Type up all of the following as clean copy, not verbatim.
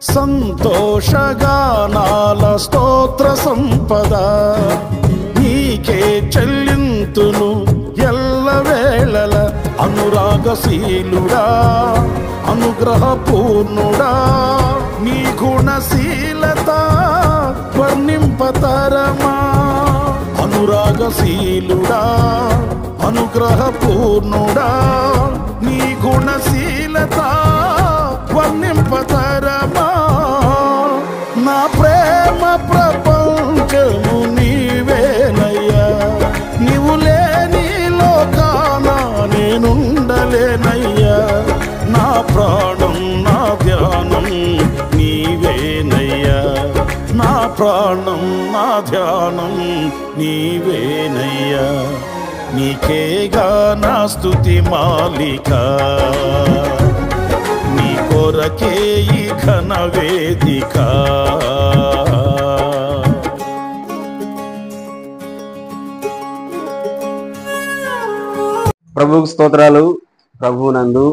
సంతోషగానాల స్తోత్ర సంపద నీకే చెల్లింతును ఎల్లవేళల. అనురాగశీలుడా అనుగ్రహపూర్ణుడా నీ గుణశీలత వర్ణింపతరమా. అనురాగశీలుడా అనుగ్రహపూర్ణుడా నీ గుణశీలత వర్ణింపతరమా. నా ప్రేమ ప్రపంచము నీవేనయ్యా, నీవు లేని లోకాన నేనుండలేనయ్యా. నా ప్రాణం నా ధ్యానం నీవేనయ్యా, నా ప్రాణం నా ధ్యానం నీవేనయ్యా. నీకేగా నా స్తుతి మాలిక, నీ కొరకే ఈ ఘన వేదిక. ప్రభువుకు స్తోత్రాలు. ప్రభువునందు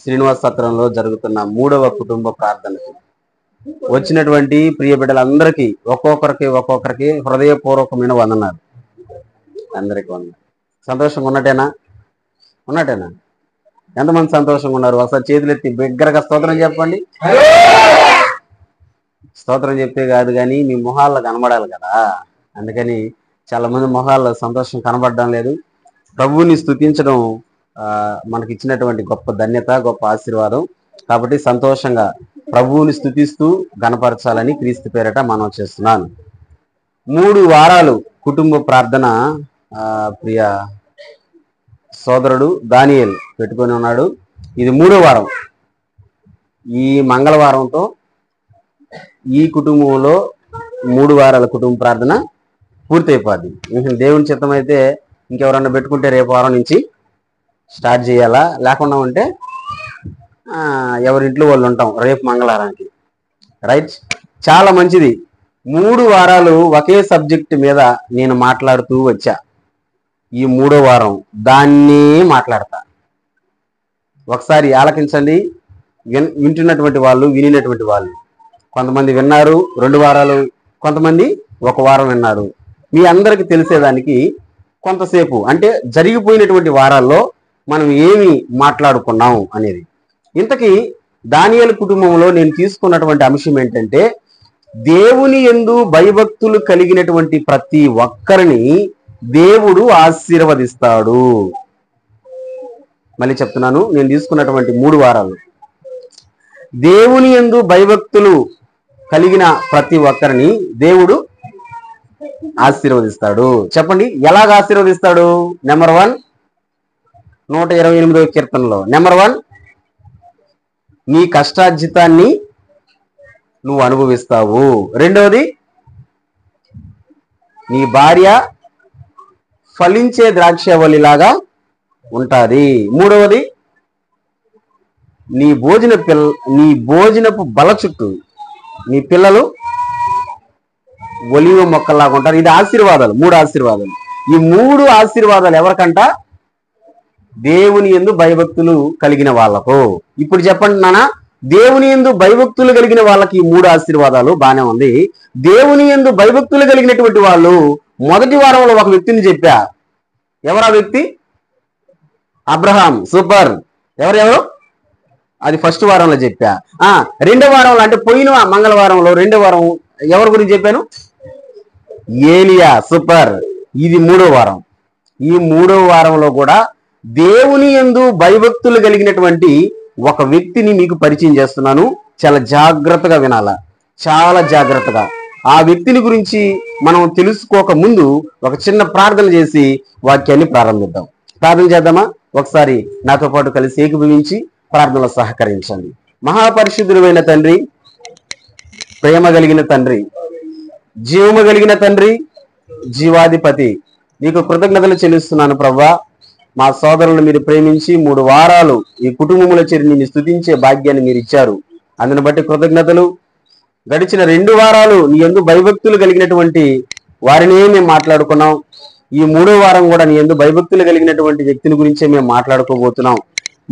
శ్రీనివాస సత్రంలో జరుగుతున్న 3వ కుటుంబ ప్రార్థనకు వచ్చినటువంటి ప్రియ బిడ్డలందరికీ ఒక్కొక్కరికి హృదయపూర్వకమైన వందనాలు. అందరికీ వందనాలు. సంతోషంగా ఉన్నట్టేనా? ఎంతమంది సంతోషంగా ఉన్నారు? ఒకసారి చేతులెత్తి బిగ్గరగా స్తోత్రం చెప్పండి. స్తోత్రం చెప్తే కాదు కానీ మీ మొహాల్లో కనబడాలి కదా. అందుకని చాలా మంది మొహాల్లో సంతోషం కనబడడం లేదు. ప్రభువుని స్తుతించడం మనకి ఇచ్చినటువంటి గొప్ప ధన్యత, గొప్ప ఆశీర్వాదం. కాబట్టి సంతోషంగా ప్రభువుని స్తుతిస్తూ గణపరచాలని క్రీస్తు పేరట మనం చేస్తున్నాను. 3 వారాలు కుటుంబ ప్రార్థన ప్రియ సోదరుడు దానియేల్ పెట్టుకొని ఉన్నాడు. ఇది 3వ వారం. ఈ మంగళవారంతో ఈ కుటుంబంలో 3 వారాల కుటుంబ ప్రార్థన పూర్తయిపోద్ది. దేవుని చిత్తం అయితే ఇంకెవరన్నా పెట్టుకుంటే రేపు వారం నుంచి స్టార్ట్ చేయాలా, లేకుండా ఉంటే ఎవరింట్లో వాళ్ళు ఉంటాం రేపు మంగళవారానికి. రైట్, చాలా మంచిది. 3 వారాలు ఒకే సబ్జెక్ట్ మీద నేను మాట్లాడుతూ వచ్చా. ఈ 3వ వారం దాన్నే మాట్లాడతా. ఒకసారి ఆలకించండి. వింటున్నటువంటి వాళ్ళు, వినినటువంటి వాళ్ళు. కొంతమంది విన్నారు 2 వారాలు, కొంతమంది 1 వారం విన్నారు. మీ అందరికి తెలిసేదానికి కొంతసేపు అంటే జరిగిపోయినటువంటి వారాల్లో మనం ఏమి మాట్లాడుకున్నాం అనేది. ఇంతకీ దానియేలు కుటుంబంలో నేను తీసుకున్నటువంటి అంశం ఏంటంటే, దేవుని యందు భయభక్తులు కలిగినటువంటి ప్రతి ఒక్కరిని దేవుడు ఆశీర్వదిస్తాడు. మళ్ళీ చెప్తున్నాను, నేను తీసుకున్నటువంటి 3 వారాలు దేవుని యందు భయభక్తులు కలిగిన ప్రతి ఒక్కరిని దేవుడు ఆశీర్వదిస్తాడు. చెప్పండి, ఎలాగ ఆశీర్వదిస్తాడు? నెంబర్ 1, 128వ కీర్తనలో నెంబర్ 1, నీ కష్టార్జితాన్ని నువ్వు అనుభవిస్తావు. 2వది, నీ భార్య ఫలించే ద్రాక్షవల్లిలాగా ఉంటుంది. 3వది, నీ భోజనపు బల చుట్టూ నీ పిల్లలు ఒలివ మొక్కల్లాగా ఉంటారు. ఇది ఆశీర్వాదాలు, 3 ఆశీర్వాదాలు. ఈ 3 ఆశీర్వాదాలు ఎవరికంట? దేవుని యందు భయభక్తులు కలిగిన వాళ్ళకు. ఇప్పుడు చెప్పండి నాన్న, దేవుని యందు భయభక్తులు కలిగిన వాళ్ళకి ఈ 3 ఆశీర్వాదాలు బాగానే ఉంది. దేవుని యందు భయభక్తులు కలిగినటువంటి వాళ్ళు మొదటి వారంలో ఒక వ్యక్తిని చెప్పా. ఎవరు ఆ వ్యక్తి? అబ్రహాం. సూపర్. ఎవరెవరు? అది ఫస్ట్ వారంలో చెప్పా. 2వ వారంలో అంటే పోయిన మంగళవారంలో 2వ వారం ఎవరి గురించి చెప్పాను? ఏలియా. సూపర్. ఇది 3వ వారం. ఈ 3వ వారంలో కూడా దేవుని యందు భయభక్తులు కలిగినటువంటి ఒక వ్యక్తిని మీకు పరిచయం చేస్తున్నాను. చాలా జాగ్రత్తగా వినాలా, చాలా జాగ్రత్తగా. ఆ వ్యక్తిని గురించి మనం తెలుసుకోక ముందు ఒక చిన్న ప్రార్థన చేసి వాక్యాన్ని ప్రారంభిద్దాం. ప్రార్థన చేద్దామా? ఒకసారి నాతో పాటు కలిసి ఏకీభవించి ప్రార్థనలో సహకరించండి. మహాపరిశుద్ధుడైన తండ్రి, ప్రేమ కలిగిన తండ్రి, జీవము కలిగిన తండ్రి, జీవాధిపతి, నీకు కృతజ్ఞతలు చెల్లిస్తున్నాను ప్రభువా. మా సోదరులను మీరు ప్రేమించి 3 వారాలు ఈ కుటుంబంలో చేరి నిన్ను స్తుతించే భాగ్యాన్ని మీరు ఇచ్చారు. అందుని బట్టి కృతజ్ఞతలు. గడిచిన 2 వారాలు నీ యందు భయభక్తులు కలిగినటువంటి వారినే మేము మాట్లాడుకున్నాం. ఈ 3వ వారం కూడా నీ యందు భయభక్తులు కలిగినటువంటి వ్యక్తిని గురించే మేము మాట్లాడుకోబోతున్నాం.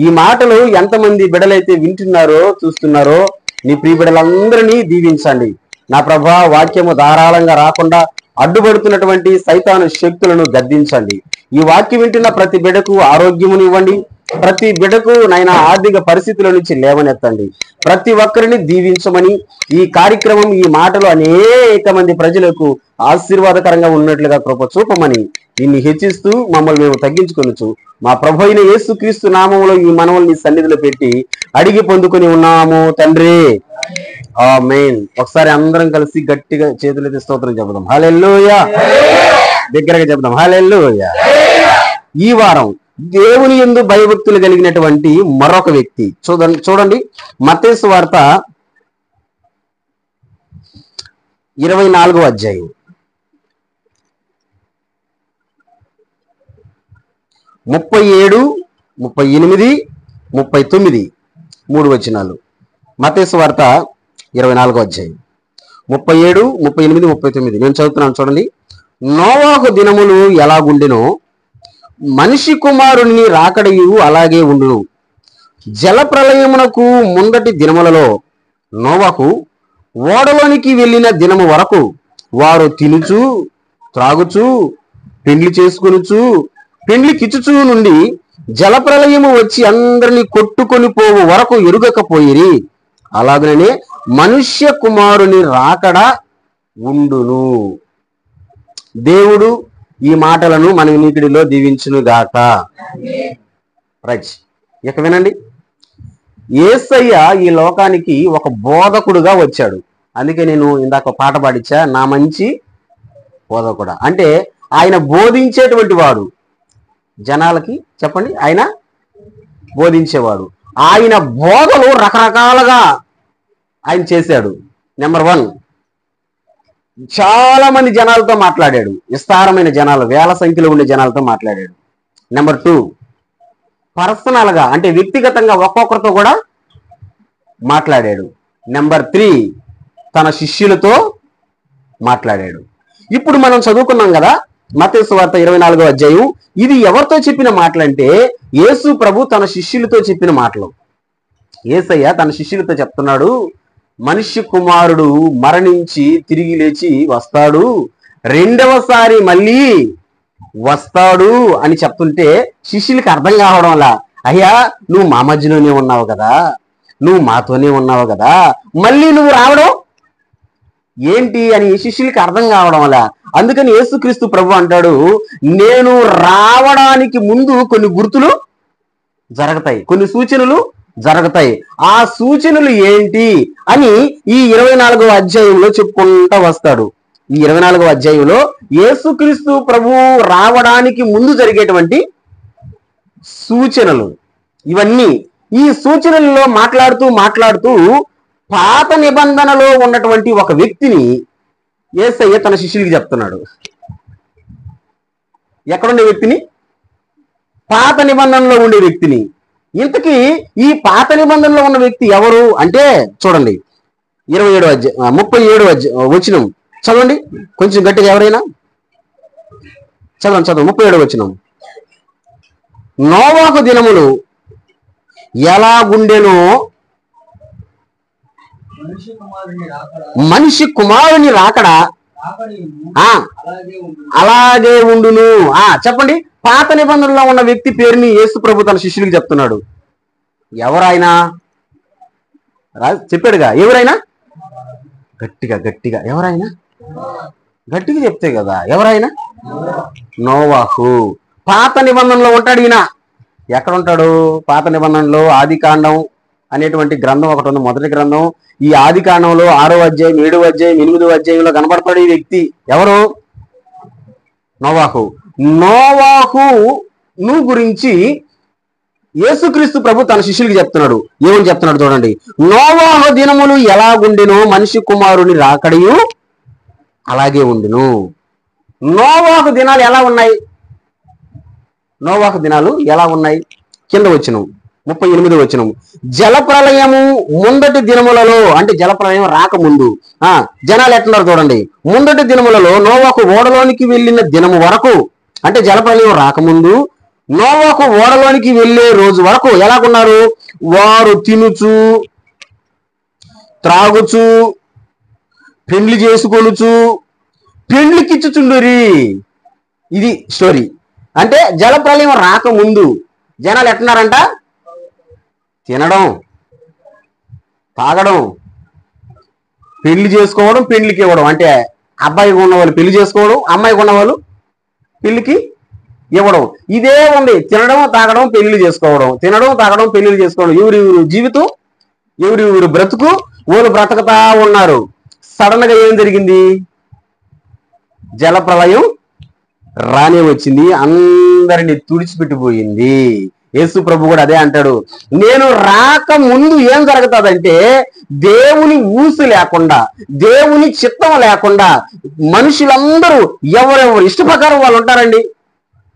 ఈ మాటలు ఎంతమంది బిడ్డలైతే వింటున్నారో చూస్తున్నారో నీ ప్రియబిడ్డలందరినీ దీవించండి నా ప్రభా. వాక్యము ధారాళంగా రాకుండా అడ్డుపడుతున్నటువంటి సైతాను శక్తులను గద్దించండి. ఈ వాక్యం వింటున్న ప్రతి బిడ్డకు ఆరోగ్యమునివ్వండి. ప్రతి బిడ్డకు నాయన ఆర్థిక పరిస్థితుల నుంచి లేవనెత్తండి. ప్రతి ఒక్కరిని దీవించమని ఈ కార్యక్రమం, ఈ మాటలు అనేక మంది ప్రజలకు ఆశీర్వాదకరంగా ఉన్నట్లుగా కృప చూపమని నిన్ను హెచ్చిస్తూ మమ్మల్ని మేము తగ్గించుకొనొచ్చు మా ప్రభు అయిన యేసుక్రీస్తు నామములో ఈ మనవల్ని సన్నిధిలో పెట్టి అడిగి పొందుకొని ఉన్నాము తండ్రి. ఆమేన్. ఒకసారి అందరం కలిసి గట్టిగా చేతులెత్తి స్తోత్రం చెబుదాం. హల్లెలూయా. దగ్గరగా చెబుదాం. హల్లెలూయా. ఈ వారం దేవుని యందు భయభక్తులు కలిగినటువంటి మరొక వ్యక్తి చూడండి మత్తయి సువార్త 24వ అధ్యాయం 37, 38, 39 3 వచనాలు. మత్తయి సువార్త 24వ అధ్యాయం 37, 38, 39 నేను చదువుతున్నాను చూడండి. నోవాహు దినములు ఎలాగుండెనో మనిషి కుమారుని రాకడయు అలాగే ఉండును. జల ప్రళయమునకు ముందటి దినములలో నోవాహు ఓడలోనికి వెళ్ళిన దినము వరకు వారు తినుచు త్రాగుచు పెండ్లి చేసుకొనుచు పెండ్లికిచ్చుచు నుండి జల ప్రళయము వచ్చి అందరినీ కొట్టుకొని పోవు వరకు ఎరుగకపోయిరి. అలాగనే మనుష్య కుమారుని రాకడ ఉండును. దేవుడు ఈ మాటలను మన వినికిడిలో దీవించును గాక. రైట్. ఇక వినండి. యేసయ్య ఈ లోకానికి ఒక బోధకుడుగా వచ్చాడు. అందుకే నేను ఇందాక పాట పాడిచ్చా, నా మంచి బోధకుడా. అంటే ఆయన బోధించేటువంటి వాడు. జనాలకి చెప్పండి, ఆయన బోధించేవాడు. ఆయన బోధలు రకరకాలుగా ఆయన చేశాడు. నెంబర్ 1, చాలా మంది జనాలతో మాట్లాడాడు. విస్తారమైన జనాలు, వేల సంఖ్యలో ఉండే జనాలతో మాట్లాడాడు. నెంబర్ 2, పర్సనల్ గా అంటే వ్యక్తిగతంగా ఒక్కొక్కరితో కూడా మాట్లాడాడు. నెంబర్ 3, తన శిష్యులతో మాట్లాడాడు. ఇప్పుడు మనం చదువుకున్నాం కదా మత్తయి సువార్త 24వ అధ్యాయం. ఇది ఎవరితో చెప్పిన మాటలంటే యేసు ప్రభు తన శిష్యులతో చెప్పిన మాటలు. యేసయ్య తన శిష్యులతో చెప్తున్నాడు, మనిషి కుమారుడు మరణించి తిరిగి లేచి వస్తాడు, రెండవసారి మళ్ళీ వస్తాడు అని చెప్తుంటే శిష్యులకి అర్థం కావడంలా, అయ్యా నువ్వు మా మధ్యలోనే ఉన్నావు కదా, నువ్వు మాతోనే ఉన్నావు కదా, మళ్ళీ నువ్వు రావడం ఏంటి అని శిష్యులకి అర్థం కావడం వల్ల. అందుకని యేసుక్రీస్తు ప్రభు అంటాడు, నేను రావడానికి ముందు కొన్ని గుర్తులు జరుగుతాయి, కొన్ని సూచనలు జరుగుతాయి. ఆ సూచనలు ఏంటి అని ఈ 24వ అధ్యాయంలో చెప్పుకుంటా వస్తాడు. ఈ 24వ అధ్యాయంలో యేసుక్రీస్తు ప్రభు రావడానికి ముందు జరిగేటువంటి సూచనలు ఇవన్నీ. ఈ సూచనలలో మాట్లాడుతూ పాత నిబంధనలో ఉన్నటువంటి ఒక వ్యక్తిని యేసయ్య తన శిష్యులకి చెప్తున్నాడు. ఎక్కడుండే వ్యక్తిని? పాత నిబంధనలో ఉండే వ్యక్తిని. ఇంతకీ ఈ పాత నిబంధనలో ఉన్న వ్యక్తి ఎవరు అంటే చూడండి 37వ అధ్యాయం 37వ వచనం చదవండి కొంచెం గట్టిగా. ఎవరైనా చదవండి 37వ వచనం. నోవాహు దినములు ఎలాగుండెనో మనిషి కుమారుని రాకడ అలాగే ఉండును. చెప్పండి. పాత నిబంధనలో ఉన్న వ్యక్తి పేరుని యేసు ప్రభు తన శిష్యులకు చెప్తున్నాడు. ఎవరైనా చెప్పాడుగా. ఎవరైనా గట్టిగా ఎవరైనా గట్టిగా చెప్తే కదా. ఎవరైనా నోవాహు. పాత నిబంధనలో ఉంటాడు ఈయన. ఎక్కడ ఉంటాడు? పాత నిబంధనలో ఆదికాండం అనేటువంటి గ్రంథం ఒకటి ఉంది, మొదటి గ్రంథం. ఈ ఆదికాండంలో 6వ అధ్యాయం, 7వ అధ్యాయం, 8వ అధ్యాయంలో కనబడతాడు ఈ వ్యక్తి. ఎవరు? నోవాహు. నోవాహును గురించి యేసుక్రీస్తు ప్రభు తన శిష్యులకి చెప్తున్నాడు. ఏమని చెప్తున్నాడు చూడండి. నోవాహు దినములు ఎలాగుండెనో మనిషి కుమారుని రాకడయు అలాగే ఉండును. నోవాహు దినాలు ఎలా ఉన్నాయి? నోవాహు దినాలు ఎలా ఉన్నాయి? కింద వచనం 38వ వచనం. జలప్రళయము ముందటి దినములలో, అంటే జలప్రళయం రాకముందు జనాలు ఎట్లున్నారు చూడండి. ముందటి దినములలో నోవాహు ఓడలోనికి వెళ్ళిన దినము వరకు, అంటే జలప్రళయం రాకముందు నోవాహు ఓడలోనికి వెళ్ళే రోజు వరకు ఎలాగున్నారు? వారు తినుచు త్రాగుచు పెండ్లి చేసుకొనుచు పెండ్లికిచ్చుచుండురి. ఇది స్టోరీ. అంటే జలప్రలయం రాకముందు జనాలు ఎట్టున్నారంట? తినడం, తాగడం, పెళ్లి చేసుకోవడం, పెళ్లికి ఇవ్వడం. అంటే అబ్బాయికి ఉన్న వాళ్ళు పెళ్లి చేసుకోవడం, అమ్మాయికి ఉన్న వాళ్ళు పెళ్లికి ఇవ్వడం. ఇదే ఉంది. తినడం, తాగడం, పెళ్లి చేసుకోవడం, తినడం, తాగడం, పెళ్లి చేసుకోవడం. ఎవరి జీవితం, ఎవరి బ్రతుకు వాళ్ళు బ్రతకతా ఉన్నారు. సడన్ గా ఏం జరిగింది? జలప్రలయం రానే వచ్చింది, అందరిని తుడిచిపెట్టిపోయింది. యేసు ప్రభు కూడా అదే అంటాడు, నేను రాక ముందు ఏం జరుగుతుందంటే దేవుని ఊసు లేకుండా, దేవుని చిత్తం లేకుండా మనుషులందరూ ఎవరెవరు ఇష్ట ప్రకారం వాళ్ళు ఉంటారండి.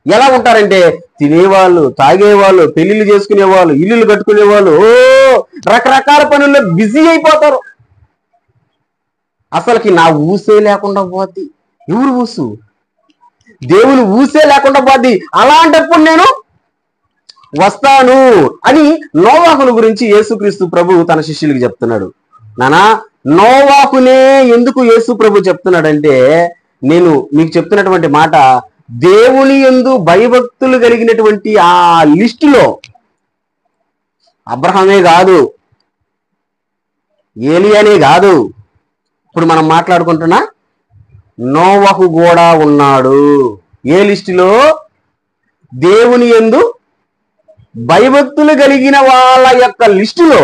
ఎలా ఉంటారంటే తినేవాళ్ళు, తాగేవాళ్ళు, పెళ్లిళ్ళు చేసుకునేవాళ్ళు, ఇల్లులు కట్టుకునేవాళ్ళు, రకరకాల పనుల్లో బిజీ అయిపోతారు. అసలుకి నా ఊసే లేకుండా పోద్ది. ఎవరు ఊసు? దేవుని ఊసే లేకుండా పోద్ది. అలాంటప్పుడు నేను వస్తాను అని నోవాహును గురించి యేసుక్రీస్తు ప్రభు తన శిష్యులకు చెప్తున్నాడు. నానా, నోవాహునే ఎందుకు యేసు ప్రభు చెప్తున్నాడంటే, నేను మీకు చెప్తున్నటువంటి మాట దేవుని యందు భయభక్తులు కలిగినటువంటి ఆ లిస్టులో అబ్రహామే కాదు, ఏలియానే కాదు, ఇప్పుడు మనం మాట్లాడుకుంటున్నా నోవహు కూడా ఉన్నాడు. ఏ లిస్టులో? దేవుని యందు భయభక్తులు కలిగిన వాళ్ళ యొక్క లిస్టులో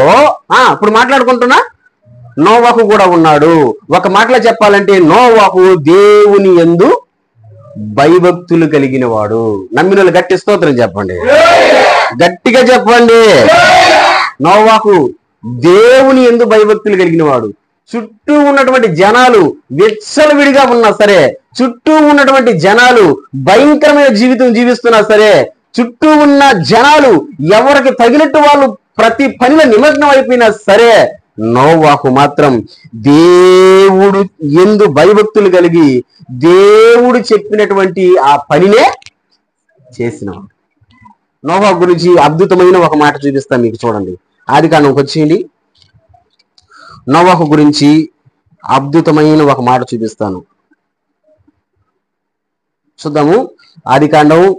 ఇప్పుడు మాట్లాడుకుంటున్నా నోవహు కూడా ఉన్నాడు. ఒక మాటలో చెప్పాలంటే నోవహు దేవుని యందు భయభక్తులు కలిగిన వాడు. నమ్మిన వాళ్ళు గట్టి స్తోత్రం చెప్పండి, గట్టిగా చెప్పండి. నోవహు దేవుని యందు భయభక్తులు కలిగిన వాడు. చుట్టూ ఉన్నటువంటి జనాలు విచ్చలవిడిగా ఉన్నా సరే, చుట్టూ ఉన్నటువంటి జనాలు భయంకరమైన జీవితం జీవిస్తున్నా సరే, చుట్టూ ఉన్న జనాలు ఎవరికి తగినట్టు వాళ్ళు ప్రతి పనిలో నిమగ్నం అయిపోయినా సరే, నోవాహు మాత్రం దేవుడు యందు భయభక్తులు కలిగి దేవుడు చెప్పినటువంటి ఆ పనినే చేసినవాడు. నోవాహు గురించి అద్భుతమైన ఒక మాట చూపిస్తాను మీకు, చూడండి. ఆదికాండంకి వచ్చేయండి. నోవాహు గురించి అద్భుతమైన ఒక మాట చూపిస్తాను, చూద్దాము. ఆదికాండంలో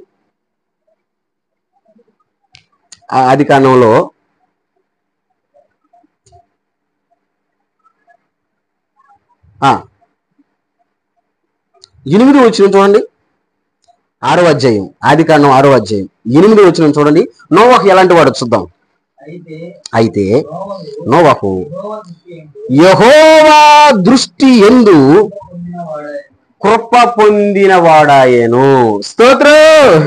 8వ వచనం చూడండి. 6వ అధ్యాయం, ఆదికాండం 6వ అధ్యాయం 8వ వచనం చూడండి. నోవాహు ఎలాంటి వాడు చూద్దాం. అయితే నోవాహు యెహోవా దృష్టి యందు కృప పొందిన వాడాయను. స్తోత్రం.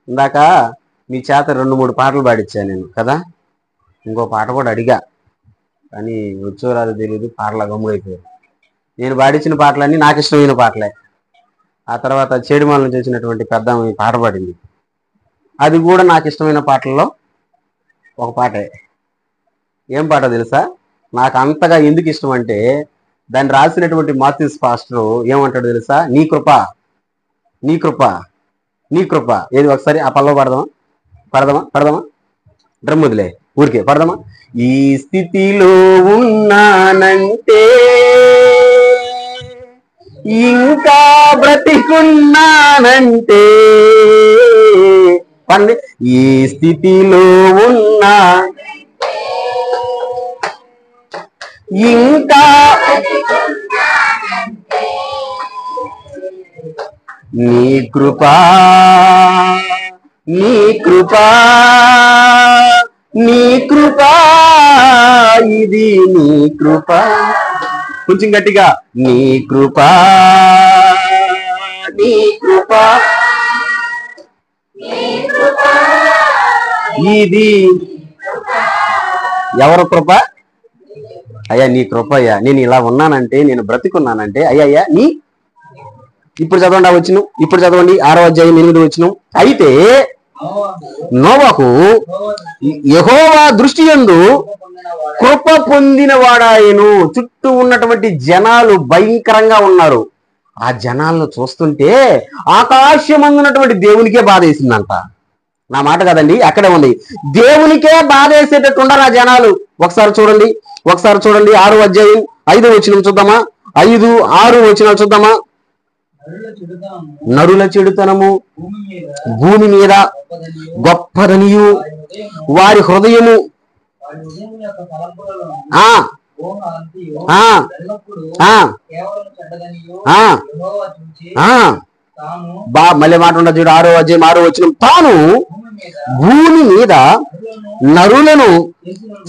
ఇందాక మీ చేత 2-3 పాటలు పాడించాను నేను కదా. ఇంకో పాట కూడా అడిగా, కానీ వచ్చో రాదో తెలియదు, పాటల గమ్ముగైపోయారు. నేను పాడించిన పాటలన్నీ నాకు ఇష్టమైన పాటలే. ఆ తర్వాత చేడిమాల నుంచి వచ్చినటువంటి పెద్ద పాట పాడింది, అది కూడా నాకు ఇష్టమైన పాటల్లో ఒక పాటే. ఏం పాట తెలుసా? నాకు అంతగా ఎందుకు ఇష్టం అంటే, దాన్ని రాసినటువంటి మాథ్యూస్ పాస్టర్ ఏమంటాడు తెలుసా? నీ కృప, నీ కృప, నీ కృప. ఏది ఒకసారి ఆ పల్లవ పడదామా డ్రమ్ వదిలే, ఊరికే పడదామా. ఈ స్థితిలో ఉన్నానంటే ఇంకా బ్రతికున్నానంటే, పండి. ఈ స్థితిలో ఉన్నా ఇంకా నీ కృపా, నీ కృపా, నీ కృపా, ఇది నీ కృపా. కొంచెం గట్టిగా, నీ కృపా, నీ కృపా, ఇది ఎవరు కృప? అయ్యా నీ కృప అయ్యా. నేను ఇలా ఉన్నానంటే, నేను బ్రతికున్నానంటే అయ్యా నీ. ఇప్పుడు చదవండి ఆ వచనం, ఇప్పుడు చదవండి 6వ అధ్యాయం 8వ వచనం. అయితే నోవాహు యెహోవా దృష్టి యందు కృప పొందిన వాడాయను. చుట్టూ ఉన్నటువంటి జనాలు భయంకరంగా ఉన్నారు. ఆ జనాలను చూస్తుంటే ఆకాశమందున్నటువంటి దేవునికే బాధ వేసిందంట. నా మాట కదండి, అక్కడే ఉంది. దేవునికే బాధ వేసేటట్టు ఉండరు ఆ జనాలు. ఒకసారి చూడండి, ఒకసారి చూడండి 6వ అధ్యాయం 5వ వచనం చూద్దామా, 5, 6 వచనాలు చూద్దామా. నరుల చెడుతనము భూమి మీద గొప్పదనియు వారి హృదయము మళ్ళీ మాట ఉండదు చూడు, 6వ అధ్యాయం 6వ వచనం. తాను భూమి మీద నరులను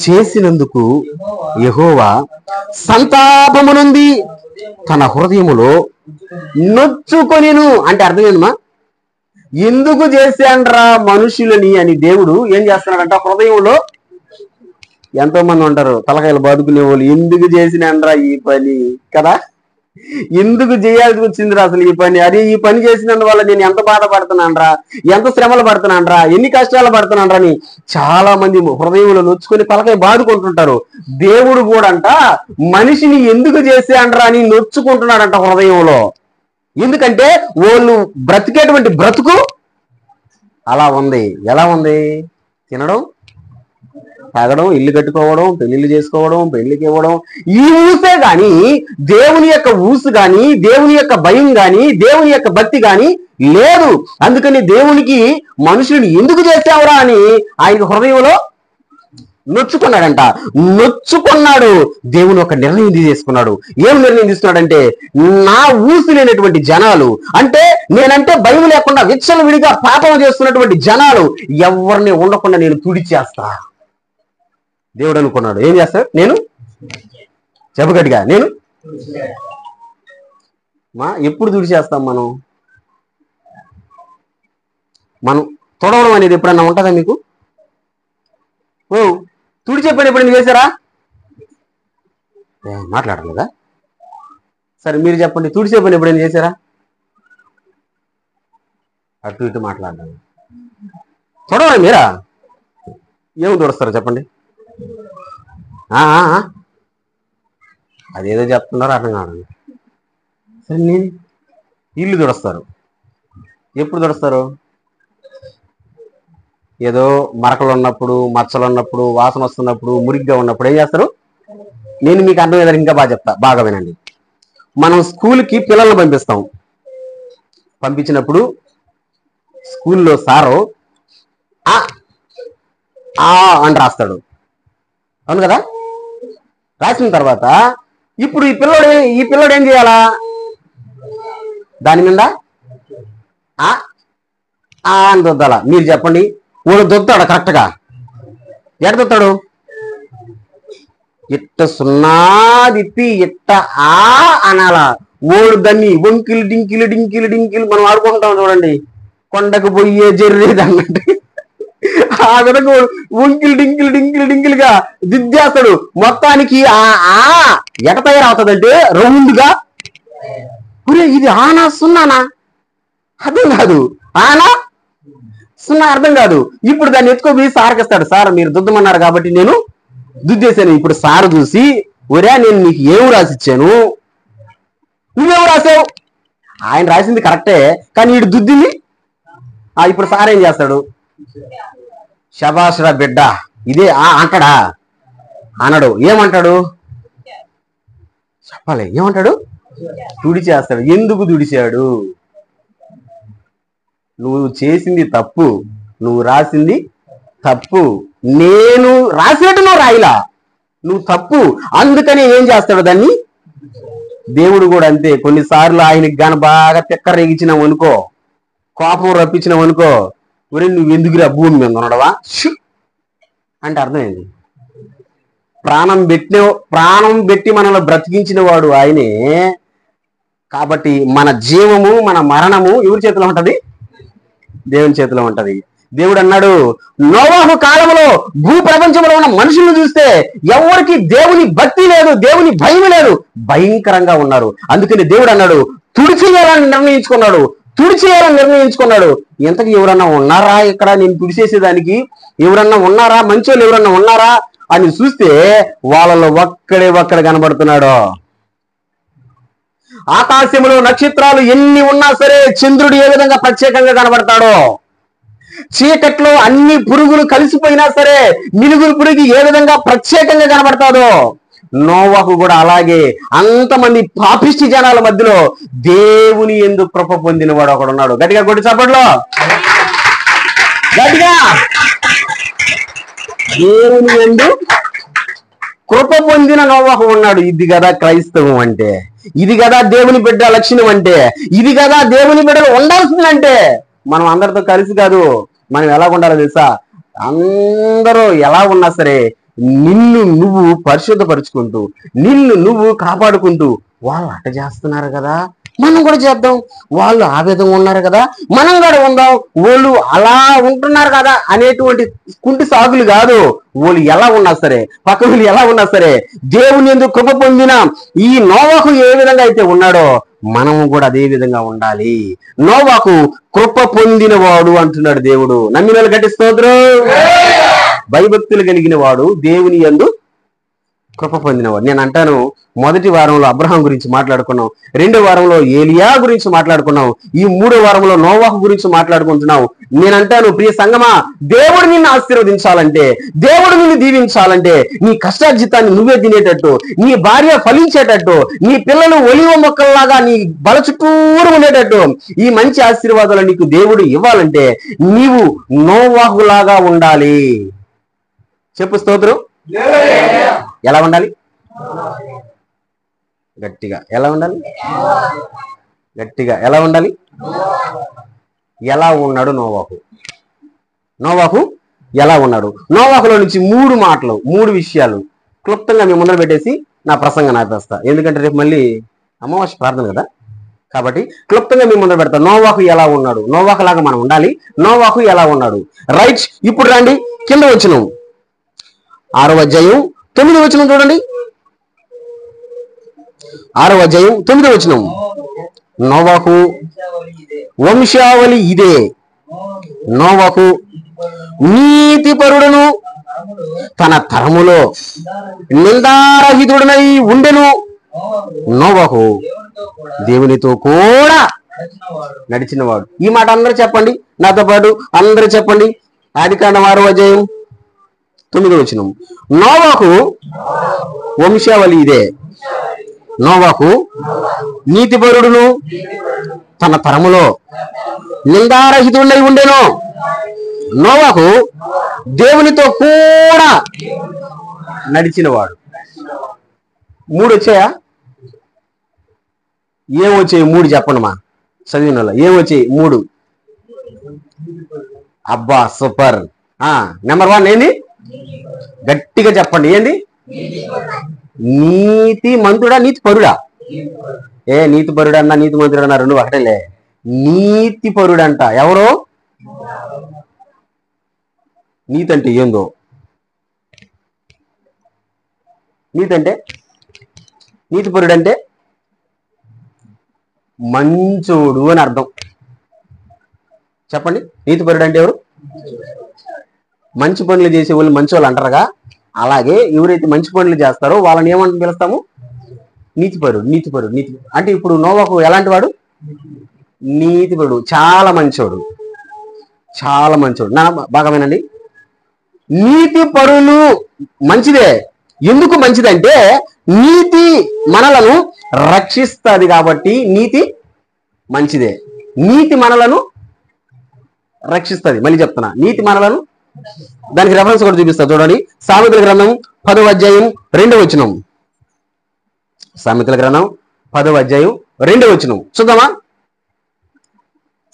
చేసినందుకు యెహోవా సంతాపమునుంది తన హృదయములో నొచ్చుకొనిను. అంటే అర్థం ఏందమ్మా, ఎందుకు చేశాండ్రా మనుషులని అని దేవుడు ఏం చేస్తున్నాడంట, హృదయంలో. ఎంతో మంది ఉంటారు తలకాయలు బాదుకునే వాళ్ళు, ఎందుకు చేసినాండ్రా ఈ పని కదా, ఎందుకు చేయాల్సి వచ్చిందిరా అసలు ఈ పని, అరే ఈ పని చేసినందువల్ల నేను ఎంత బాధపడుతున్నానరా, ఎంత శ్రమలు పడుతున్నానరా, ఎన్ని కష్టాలు పడుతున్నానరా అని చాలా మంది హృదయంలో నొచ్చుకొని తలకాయ బాదుకుంటుంటారు. దేవుడు కూడా అంట మనిషిని ఎందుకు చేశాండ్రా అని నొచ్చుకుంటున్నాడంట హృదయంలో. ఎందుకంటే వాళ్ళు బ్రతికేటువంటి బ్రతుకు అలా ఉంది. ఎలా ఉంది? తినడం, తాగడం, ఇల్లు కట్టుకోవడం, పెళ్లిళ్ళు చేసుకోవడం, పెళ్లికి ఇవ్వడం, ఈ ఊసే గాని దేవుని యొక్క ఊసు గాని, దేవుని యొక్క భయం గాని, దేవుని యొక్క భక్తి గాని లేదు. అందుకని దేవునికి మనుషుని ఎందుకు చేసావురా అని ఆయన హృదయంలో నొచ్చుకున్నాడంట. నొచ్చుకున్నాడు. దేవుని ఒక నిర్ణయం తీసుకున్నాడు. ఏం నిర్ణయం తీసుకున్నాడంటే, నా ఊసు లేనటువంటి జనాలు, అంటే నేనంటే భయం లేకుండా విచ్చలవిడిగా పాపం చేస్తున్నటువంటి జనాలు ఎవరిని ఉండకుండా నేను తుడిచేస్తా. దేవుడు అనుకున్నాడు. ఏం చేస్తాడు? నేను చెప్పగట్టిగా నేను ఎప్పుడు తుడిచేస్తాం మనం తొడవడం అనేది ఎప్పుడన్నా ఉంటుందా మీకు? తుడిచే పని ఎప్పుడైనా చేశారా? మాట్లాడలేదా? సరే మీరు చెప్పండి, తుడిచే పని ఎప్పుడైనా చేశారా? అటు ఇటు మాట్లాడడం. తొడవడం మీరా? ఏమి తుడుస్తారో చెప్పండి. అదేదో చెప్తున్నారో అర్థం కాదు. సరే నేను ఇల్లు తుడుస్తారు. ఎప్పుడు తుడుస్తారు? ఏదో మరకలు ఉన్నప్పుడు, మచ్చలు ఉన్నప్పుడు, వాసన వస్తున్నప్పుడు, మురిగ్గా ఉన్నప్పుడు ఏం చేస్తారు? నేను మీకు అర్థం ఏదైనా ఇంకా బాగా చెప్తా, బాగా వినండి. మనం స్కూల్కి పిల్లల్ని పంపిస్తాం. పంపించినప్పుడు స్కూల్లో సారు అని రాస్తాడు, అవును కదా? రాసిన తర్వాత ఇప్పుడు ఈ పిల్లోడు ఏం చేయాలా? దాని మీద అని దొద్దాలా? మీరు చెప్పండి. వాడు దొద్దాడు కరెక్ట్గా. ఎట దొత్తాడు? ఇట్ట సున్నా తిప్పి ఇట్ట అనాలా. ఓడు దాన్ని వంకిలు డింకిలు డింకిలు డింకిలు మనం ఆడుకుంటాం చూడండి, కొండకు పోయే జర్రేది అన్నట్టు ఆ విధంగా వంకిలు డింకిలు డింకిలు డింకిలుగా దిద్దేస్తాడు. మొత్తానికి ఎట తయారవుతుందంటే రౌండ్గా. ఇది ఆనా సున్నానా అర్థం కాదు, ఆనా సున్నా అర్థం కాదు. ఇప్పుడు దాన్ని ఎత్తుకోపోయి సార్కిస్తాడు. సార్ మీరు దుద్దమన్నారు కాబట్టి నేను దుద్దేశాను. ఇప్పుడు సారు చూసి, ఒరే నేను నీకు ఏం రాసిచ్చాను, నువ్వేం రాసావు? ఆయన రాసింది కరెక్టే, కానీ వీడు దుద్దింది. ఇప్పుడు సార్ ఏం చేస్తాడు? శబాష్రా బిడ్డ ఇదే అంటాడా? అనడు. ఏమంటాడు? చెప్పాలి. ఏమంటాడు? తుడిచేస్తాడు. ఎందుకు తుడిచాడు? నువ్వు చేసింది తప్పు, నువ్వు రాసింది తప్పు, నేను రాసినట్టు నువ్వు రాయిలా, నువ్వు తప్పు. అందుకని ఏం చేస్తాడు? దాన్ని. దేవుడు కూడా అంతే. కొన్నిసార్లు ఆయనకి గాని బాగా తిక్క రేగించినావు అనుకో, కోపం రప్పించినావు అనుకో, ఒరే నువ్వు ఎందుకురా భూమి మీద ఉన్నాడవా అంటే అర్థం ఏంది? ప్రాణం పెట్టి మనల్ని బ్రతికించిన వాడు ఆయనే. కాబట్టి మన జీవము, మన మరణము ఎవరి చేతిలో ఉంటది? దేవుని చేతిలో ఉంటది. దేవుడు అన్నాడు, నోవాహు కాలంలో భూ ప్రపంచంలో ఉన్న మనుషులను చూస్తే ఎవరికి దేవుని భక్తి లేదు, దేవుని భయం లేదు, భయంకరంగా ఉన్నారు. అందుకని దేవుడు అన్నాడు, తుడిచేయాలని నిర్ణయించుకున్నాడు. ఇంతకు ఎవరన్నా ఉన్నారా ఇక్కడ నేను తుడిచేసేదానికి? ఎవరన్నా ఉన్నారా? మంచోళ్ళు ఎవరన్నా ఉన్నారా అని చూస్తే వాళ్ళలో ఒక్కడ కనబడుతున్నాడు. ఆకాశంలో నక్షత్రాలు ఎన్ని ఉన్నా సరే చంద్రుడు ఏ విధంగా ప్రత్యేకంగా కనబడతాడో, చీకట్లో అన్ని పురుగులు కలిసిపోయినా సరే మినుగురు పురుగు ఏ విధంగా ప్రత్యేకంగా కనబడతాడో, నోవాహు కూడా అలాగే అంతమంది పాపిష్టి జనాల మధ్యలో దేవుని యందు కృప పొందిన వాడు ఒకడు ఉన్నాడు. గట్టిగా కొట్టి చప్పట్లో, గట్టిగా. దేవుని యందు కృప పొందిన నోవాహు ఉన్నాడు. ఇది కదా క్రైస్తవం అంటే, ఇది కదా దేవుని బిడ్డ లక్షణం అంటే, ఇది కదా దేవుని బిడ్డలు ఉండాల్సిందంటే. మనం అందరితో కలిసి కాదు, మనం ఎలా ఉండాలో తెలుసా? అందరూ ఎలా ఉన్నా సరే నిన్ను నువ్వు పరిశుద్ధపరుచుకుంటూ, నిన్ను నువ్వు కాపాడుకుంటూ, వాళ్ళు అట్ట చేస్తున్నారు కదా మనం కూడా చేద్దాం, వాళ్ళు ఆ విధంగా ఉన్నారు కదా మనం కూడా ఉందాం, వాళ్ళు అలా ఉంటున్నారు కదా అనేటువంటి కుంటి సాగులు కాదు. వాళ్ళు ఎలా ఉన్నా సరే, పక్క వాళ్ళు ఎలా ఉన్నా సరే, దేవుని యందు కృప పొందిన ఈ నోవాహు ఏ విధంగా అయితే ఉన్నాడో మనము కూడా అదే విధంగా ఉండాలి. నోవాహు కృప పొందిన వాడు అంటున్నాడు దేవుడు. నమ్మిన వాళ్ళు గట్టి స్తోత్రం. భయభక్తులు కలిగిన వాడు, దేవుని యందు కృప పొందినవాడు. నేను అంటాను, మొదటి వారంలో అబ్రహాం గురించి మాట్లాడుకున్నాం, రెండో వారంలో ఏలియా గురించి మాట్లాడుకున్నాం, ఈ మూడో వారంలో నోవాహు గురించి మాట్లాడుకుంటున్నాం. నేనంటాను, ప్రియ సంగమా, దేవుడు నిన్ను ఆశీర్వదించాలంటే, దేవుడు నిన్ను దీవించాలంటే, నీ కష్టార్జితాన్ని నువ్వే తినేటట్టు, నీ భార్య ఫలించేటట్టు, నీ పిల్లలు ఒలివ మొక్కల్లాగా నీ బల చుట్టూరు ఉండేటట్టు, ఈ మంచి ఆశీర్వాదాలు నీకు దేవుడు ఇవ్వాలంటే నీవు నోవాహులాగా ఉండాలి. చెప్పు స్తోత్రం. ఎలా ఉండాలి? గట్టిగా ఎలా ఉండాలి? గట్టిగా ఎలా ఉండాలి? ఎలా ఉన్నాడు నోవాహు? నోవాహు ఎలా ఉన్నాడు? నోవాహులో నుంచి 3 మాటలు, 3 విషయాలు క్లుప్తంగా మీ ముందర పెట్టేసి నా ప్రసంగం ఆపేస్తా. ఎందుకంటే రేపు మళ్ళీ అమావాస్య ప్రార్థన కదా, కాబట్టి క్లుప్తంగా మీ ముందర పెడతా. నోవాహు ఎలా ఉన్నాడు? నోవాహు లాగా మనం ఉండాలి. నోవాహు ఎలా ఉన్నాడు? రైట్. ఇప్పుడు రండి, కింద వచనం 6వ అధ్యాయం 9వ వచనం చూడండి. 6వ అధ్యాయం 9వ వచనం. నోవాహు వంశావళి ఇదే. నోవాహు నీతిపరుడును తన తరములో నిందారహితుడనై ఉండెను. నోవాహు దేవునితో కూడా నడిచినవాడు. ఈ మాట అందరూ చెప్పండి నాతో పాటు, అందరూ చెప్పండి. ఆదికాండం 6వ అధ్యాయం 9వ వచనం. నోవాహు వంశావళి ఇదే. నోవాహు నీతిపరుడును తన తరములో నిందారహితుడై ఉండెను. నోవాహు దేవునితో కూడా నడిచినవాడు. 3 వచ్చాయా? ఏమొచ్చాయి? 3 చెప్పండి మా చదివిన వాళ్ళ. ఏమొచ్చాయి? 3. అబ్బా సూపర్. నెంబర్ 1 ఏంది? గట్టిగా చెప్పండి. ఏంది? నీతి మంతుడా, నీతి పరుడా? నీతి పరుడు అన్నా నీతి మంతుడు అన్నా 2 ఒకటేలే. నీతి పరుడంట. ఎవరో? నీతి అంటే ఏందో? నీతి అంటే, నీతి పరుడు అంటే మంచోడు అని అర్థం. చెప్పండి, నీతి పరుడు అంటే ఎవరు? మంచి పనులు చేసే వాళ్ళు మంచి వాళ్ళు అంటారుగా, అలాగే ఎవరైతే మంచి పనులు చేస్తారో వాళ్ళని ఏమంటే పిలుస్తాము? నీతిపరుడు. నీతిపరుడు. నీతి అంటే ఇప్పుడు నోవాహు ఎలాంటి వాడు? నీతిపరుడు. చాలా మంచోడు, చాలా మంచోడు. నా బాగా వినండి. నీతి పరులు మంచిదే. ఎందుకు మంచిదంటే నీతి మనలను రక్షిస్తుంది కాబట్టి నీతి మంచిదే. నీతి మనలను రక్షిస్తుంది. మళ్ళీ చెప్తున్నా, నీతి మనలను, దానికి రెఫరెన్స్ కూడా చూపిస్తా చూడండి. సామెతల గ్రంథం 10వ అధ్యాయం 2వ వచనం. సామెతల గ్రంథం 10వ అధ్యాయం 2వ వచనం చూద్దామా?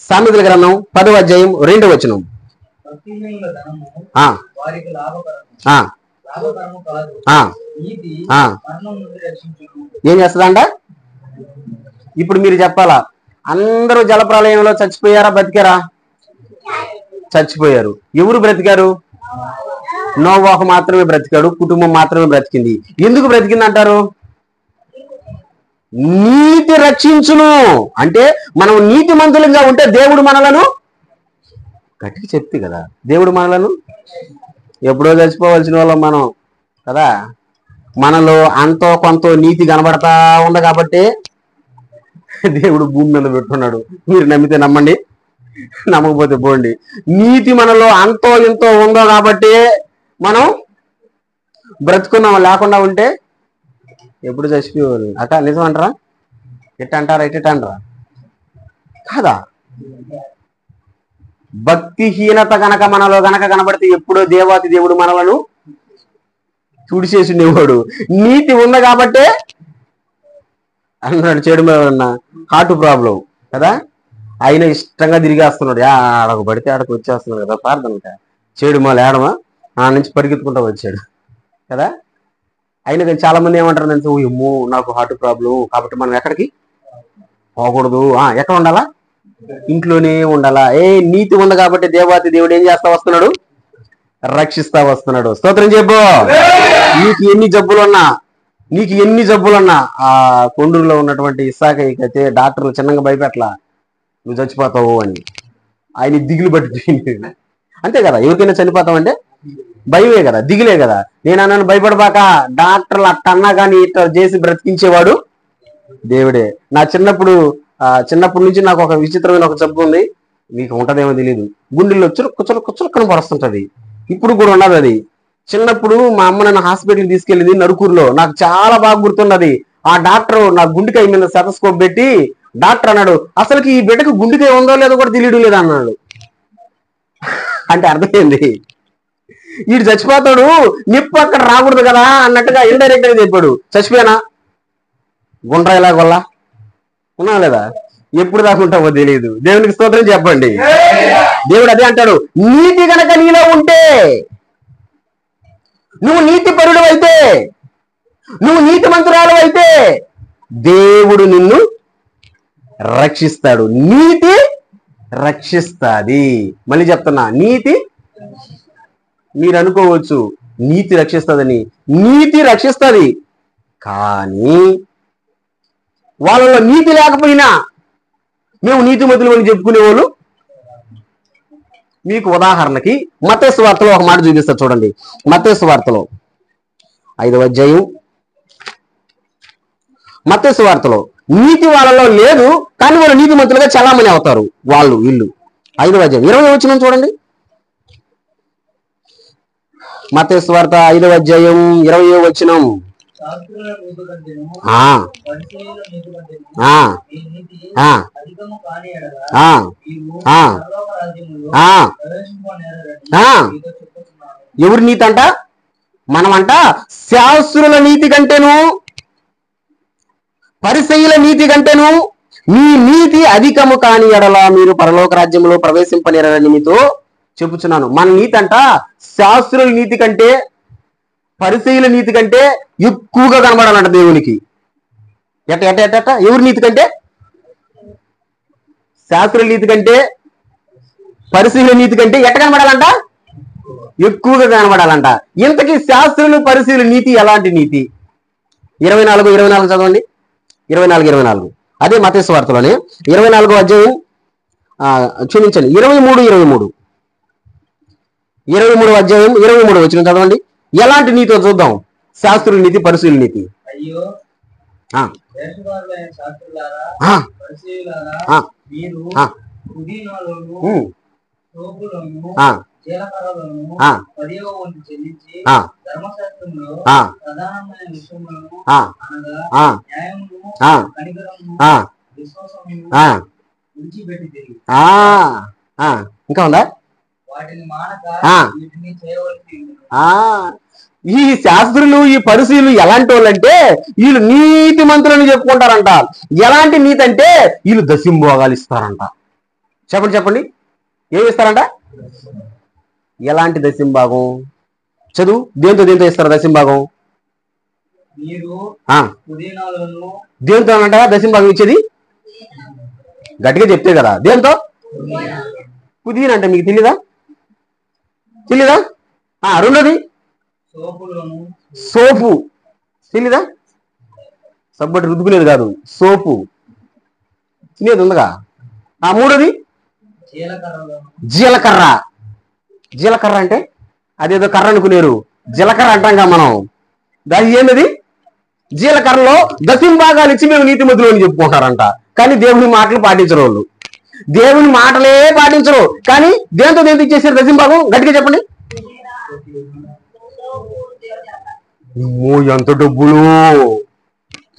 సామెతల గ్రంథం 10వ అధ్యాయం 2వ వచనం. ఏం చేస్తుందంట? ఇప్పుడు మీరు చెప్పాలా, అందరూ జలప్రలయంలో చచ్చిపోయారా, బతికారా? చచ్చిపోయారు. ఎవరు బ్రతికారు? నోవాహు మాత్రమే బ్రతికాడు, కుటుంబం మాత్రమే బ్రతికింది. ఎందుకు బ్రతికింది అంటారు? నీతి రక్షించును అంటే మనం నీతి మంతులుగా ఉంటే దేవుడు మనలను, గట్టిగా చెప్తే కదా, దేవుడు మనలను, ఎప్పుడో చచ్చిపోవలసిన వాళ్ళం మనం కదా, మనలో అంతో కొంత నీతి కనబడతా ఉంది కాబట్టి దేవుడు భూమి మీద పెట్టుకున్నాడు. మీరు నమ్మితే నమ్మండి, నమ్మకపోతే పోండి. నీతి మనలో అంతో ఎంతో ఉందో కాబట్టి మనం బ్రతుకున్నాం. లేకుండా ఉంటే ఎప్పుడు చచ్చిపోయేవారు అట. నిజం అంటారా? ఎట్ట అంటారా? ఎట్ట అంటారా? కాదా? భక్తిహీనత గనక మనలో గనక కనబడితే ఎప్పుడో దేవాతి దేవుడు మనలను తుడిచేసిండేవాడు. నీతి ఉంది కాబట్టే అన్నాడు. చెడు ఉన్న హార్ట్ ప్రాబ్లం కదా, ఆయన ఇష్టంగా తిరిగేస్తున్నాడు. ఆడకు పడితే ఆడకు వచ్చేస్తున్నాడు కదా ప్రార్థనక. చెడు మాల ఏడమా ఆ నుంచి పరిగెత్తుకుంటా వచ్చాడు కదా. అయినా కానీ చాలా మంది ఏమంటారు అంటే, ఏమో నాకు హార్ట్ ప్రాబ్లం కాబట్టి మనం ఎక్కడికి పోకూడదు, ఎక్కడ ఉండాలా? ఇంట్లోనే ఉండాలా. నీతి ఉంది కాబట్టి దేవాతి దేవుడు ఏం చేస్తా వస్తున్నాడు? రక్షిస్తా వస్తున్నాడు. స్తోత్రం చెప్పు. నీకు ఎన్ని జబ్బులున్నా ఆ కొండూరులో ఉన్నటువంటి ఇస్సాకైతే డాక్టర్లు చిన్నగా భయపెట్టలా, నువ్వు చచ్చిపోతావు అని. ఆయన దిగులు పట్టి అంతే కదా. ఎవరికైనా చనిపోతామంటే భయమే కదా, దిగులే కదా. నేను అన్నాను భయపడబాక, డాక్టర్లు అట్టన్నా కానీ ఇట్లా చేసి బ్రతికించేవాడు దేవుడే. నా చిన్నప్పటి నుంచి నాకు ఒక విచిత్రమైన ఒక జబ్బు ఉంది, మీకు ఉంటదేమో తెలియదు. గుండెల్లో చురుక్కను పరుస్తుంటది. ఇప్పుడు కూడా ఉన్నది అది. చిన్నప్పుడు మా అమ్మ నన్ను హాస్పిటల్కి తీసుకెళ్ళింది నరుకూరులో. నాకు చాలా బాగా గుర్తున్నది. ఆ డాక్టర్ నా గుండెకాయ మీద సెటస్కోప్ పెట్టి డాక్టర్ అన్నాడు, అసలుకి ఈ బిడ్డకు గుండెకాయ ఉందో లేదో కూడా తెలియడం లేదు అన్నాడు. అంటే అర్థమైంది, వీడు చచ్చిపోతాడు, నిప్పు అక్కడ రాకూడదు కదా అన్నట్టుగా ఇండైరెక్ట్ గా చెప్పాడు. చచ్చిపోయానా? గుండ్ర ఇలా గొల్ల ఉన్నా లేదా? ఎప్పుడు దాకుంటావో తెలియదు. దేవునికి స్తోత్రం చెప్పండి. దేవుడు అదే అంటాడు, నీతి గనక నీలో ఉంటే, నువ్వు నీతి పరుడు అయితే, నువ్వు నీతి మంత్రాలు అయితే దేవుడు నిన్ను రక్షిస్తాడు. నీతి రక్షిస్తాది. మళ్ళీ చెప్తున్నా, నీతి. మీరు అనుకోవచ్చు నీతి రక్షిస్తుందని. నీతి రక్షిస్తుంది, కానీ వాళ్ళలో నీతి లేకపోయినా మేము నీతిమంతులు అని చెప్పుకునే వాళ్ళు. మీకు ఉదాహరణకి మత్తయి సువార్తలో ఒక మాట చూపిస్తారు చూడండి. మత్తయి సువార్తలో 5వ అధ్యాయం. మత్తయి సువార్తలో నీతి వాళ్ళలో లేదు, కానీ వాళ్ళు నీతిమంతులుగా చలామణి అవుతారు. వీళ్ళు 5వ అధ్యాయం 20వ వచనం చూడండి. మత్తయి సువార్త 5వ అధ్యాయం 20వ వచనం. ఎవరి నీతి అంట? మనమంట శాస్త్రుల నీతి కంటేను, పరిసయ్యుల నీతి కంటేను మీ నీతి అధికము కాని ఎడల మీరు పరలోక రాజ్యంలో ప్రవేశింపలేరని మీతో చెప్పుచున్నాను. మన నీతి అంట శాస్త్రుల నీతి కంటే, పరిసయ్యుల నీతి కంటే ఎక్కువగా కనబడాలంట దేవునికి. ఎట్ట ఎవరి నీతి కంటే? శాస్త్రుల నీతి కంటే, పరిశీలన నీతి కంటే ఎట్ట కనబడాలంట? ఎక్కువగా కనబడాలంట. ఇంతకీ శాస్త్రులు పరిశీలన నీతి ఎలాంటి నీతి? 24 చదవండి. 24 అదే మత్తయి సువార్తలోనే 24వ అధ్యాయం క్షమించండి 23వ అధ్యాయం 23వ వచనం చదవండి. ఎలాంటి నీతో చూద్దాం. శాస్త్రుల నీతి, పరిశీలన నీతి. ఇంకా ఉందా? ఈ శాస్త్రులు, ఈ పరిశీలు ఎలాంటి వాళ్ళంటే వీళ్ళు నీతి మంత్రులని చెప్పుకుంటారంట. ఎలాంటి నీతి అంటే వీళ్ళు దశంభోగాలు ఇస్తారంట. చెప్పండి ఏమి ఇస్తారంట? ఎలాంటి దశంభాగం? చదువు. దేంతో ఇస్తారు దశంభాగం? దేంతో అంట దశంభాగం ఇచ్చేది? గట్టిగా చెప్తే కదా. దేంతో? పుదీనా అంటే మీకు తెలీదా? రెండోది సోపు. తెలీదా? సబ్బటి రుద్దుకునేది కాదు, సోపు తినేది ఉందిగా. మూడోది జీలకర్ర. జీలకర్ర అంటే అదేదో కర్ర అనుకునేరు, జీలకర్ర అంటాంగా మనం. దాని ఏంటది? జీలకర్రలో దశంభాగాలు ఇచ్చి మేము నీతిమంతులు అని చెప్పుకుంటారంట. కానీ దేవుని మాటలు పాటించరు వాళ్ళు. దేవుని మాటలే పాటించరు, కానీ దేంతో ఇచ్చేసారు దశంభాగం? గట్టిగా చెప్పండి. ఎంత డబ్బులు!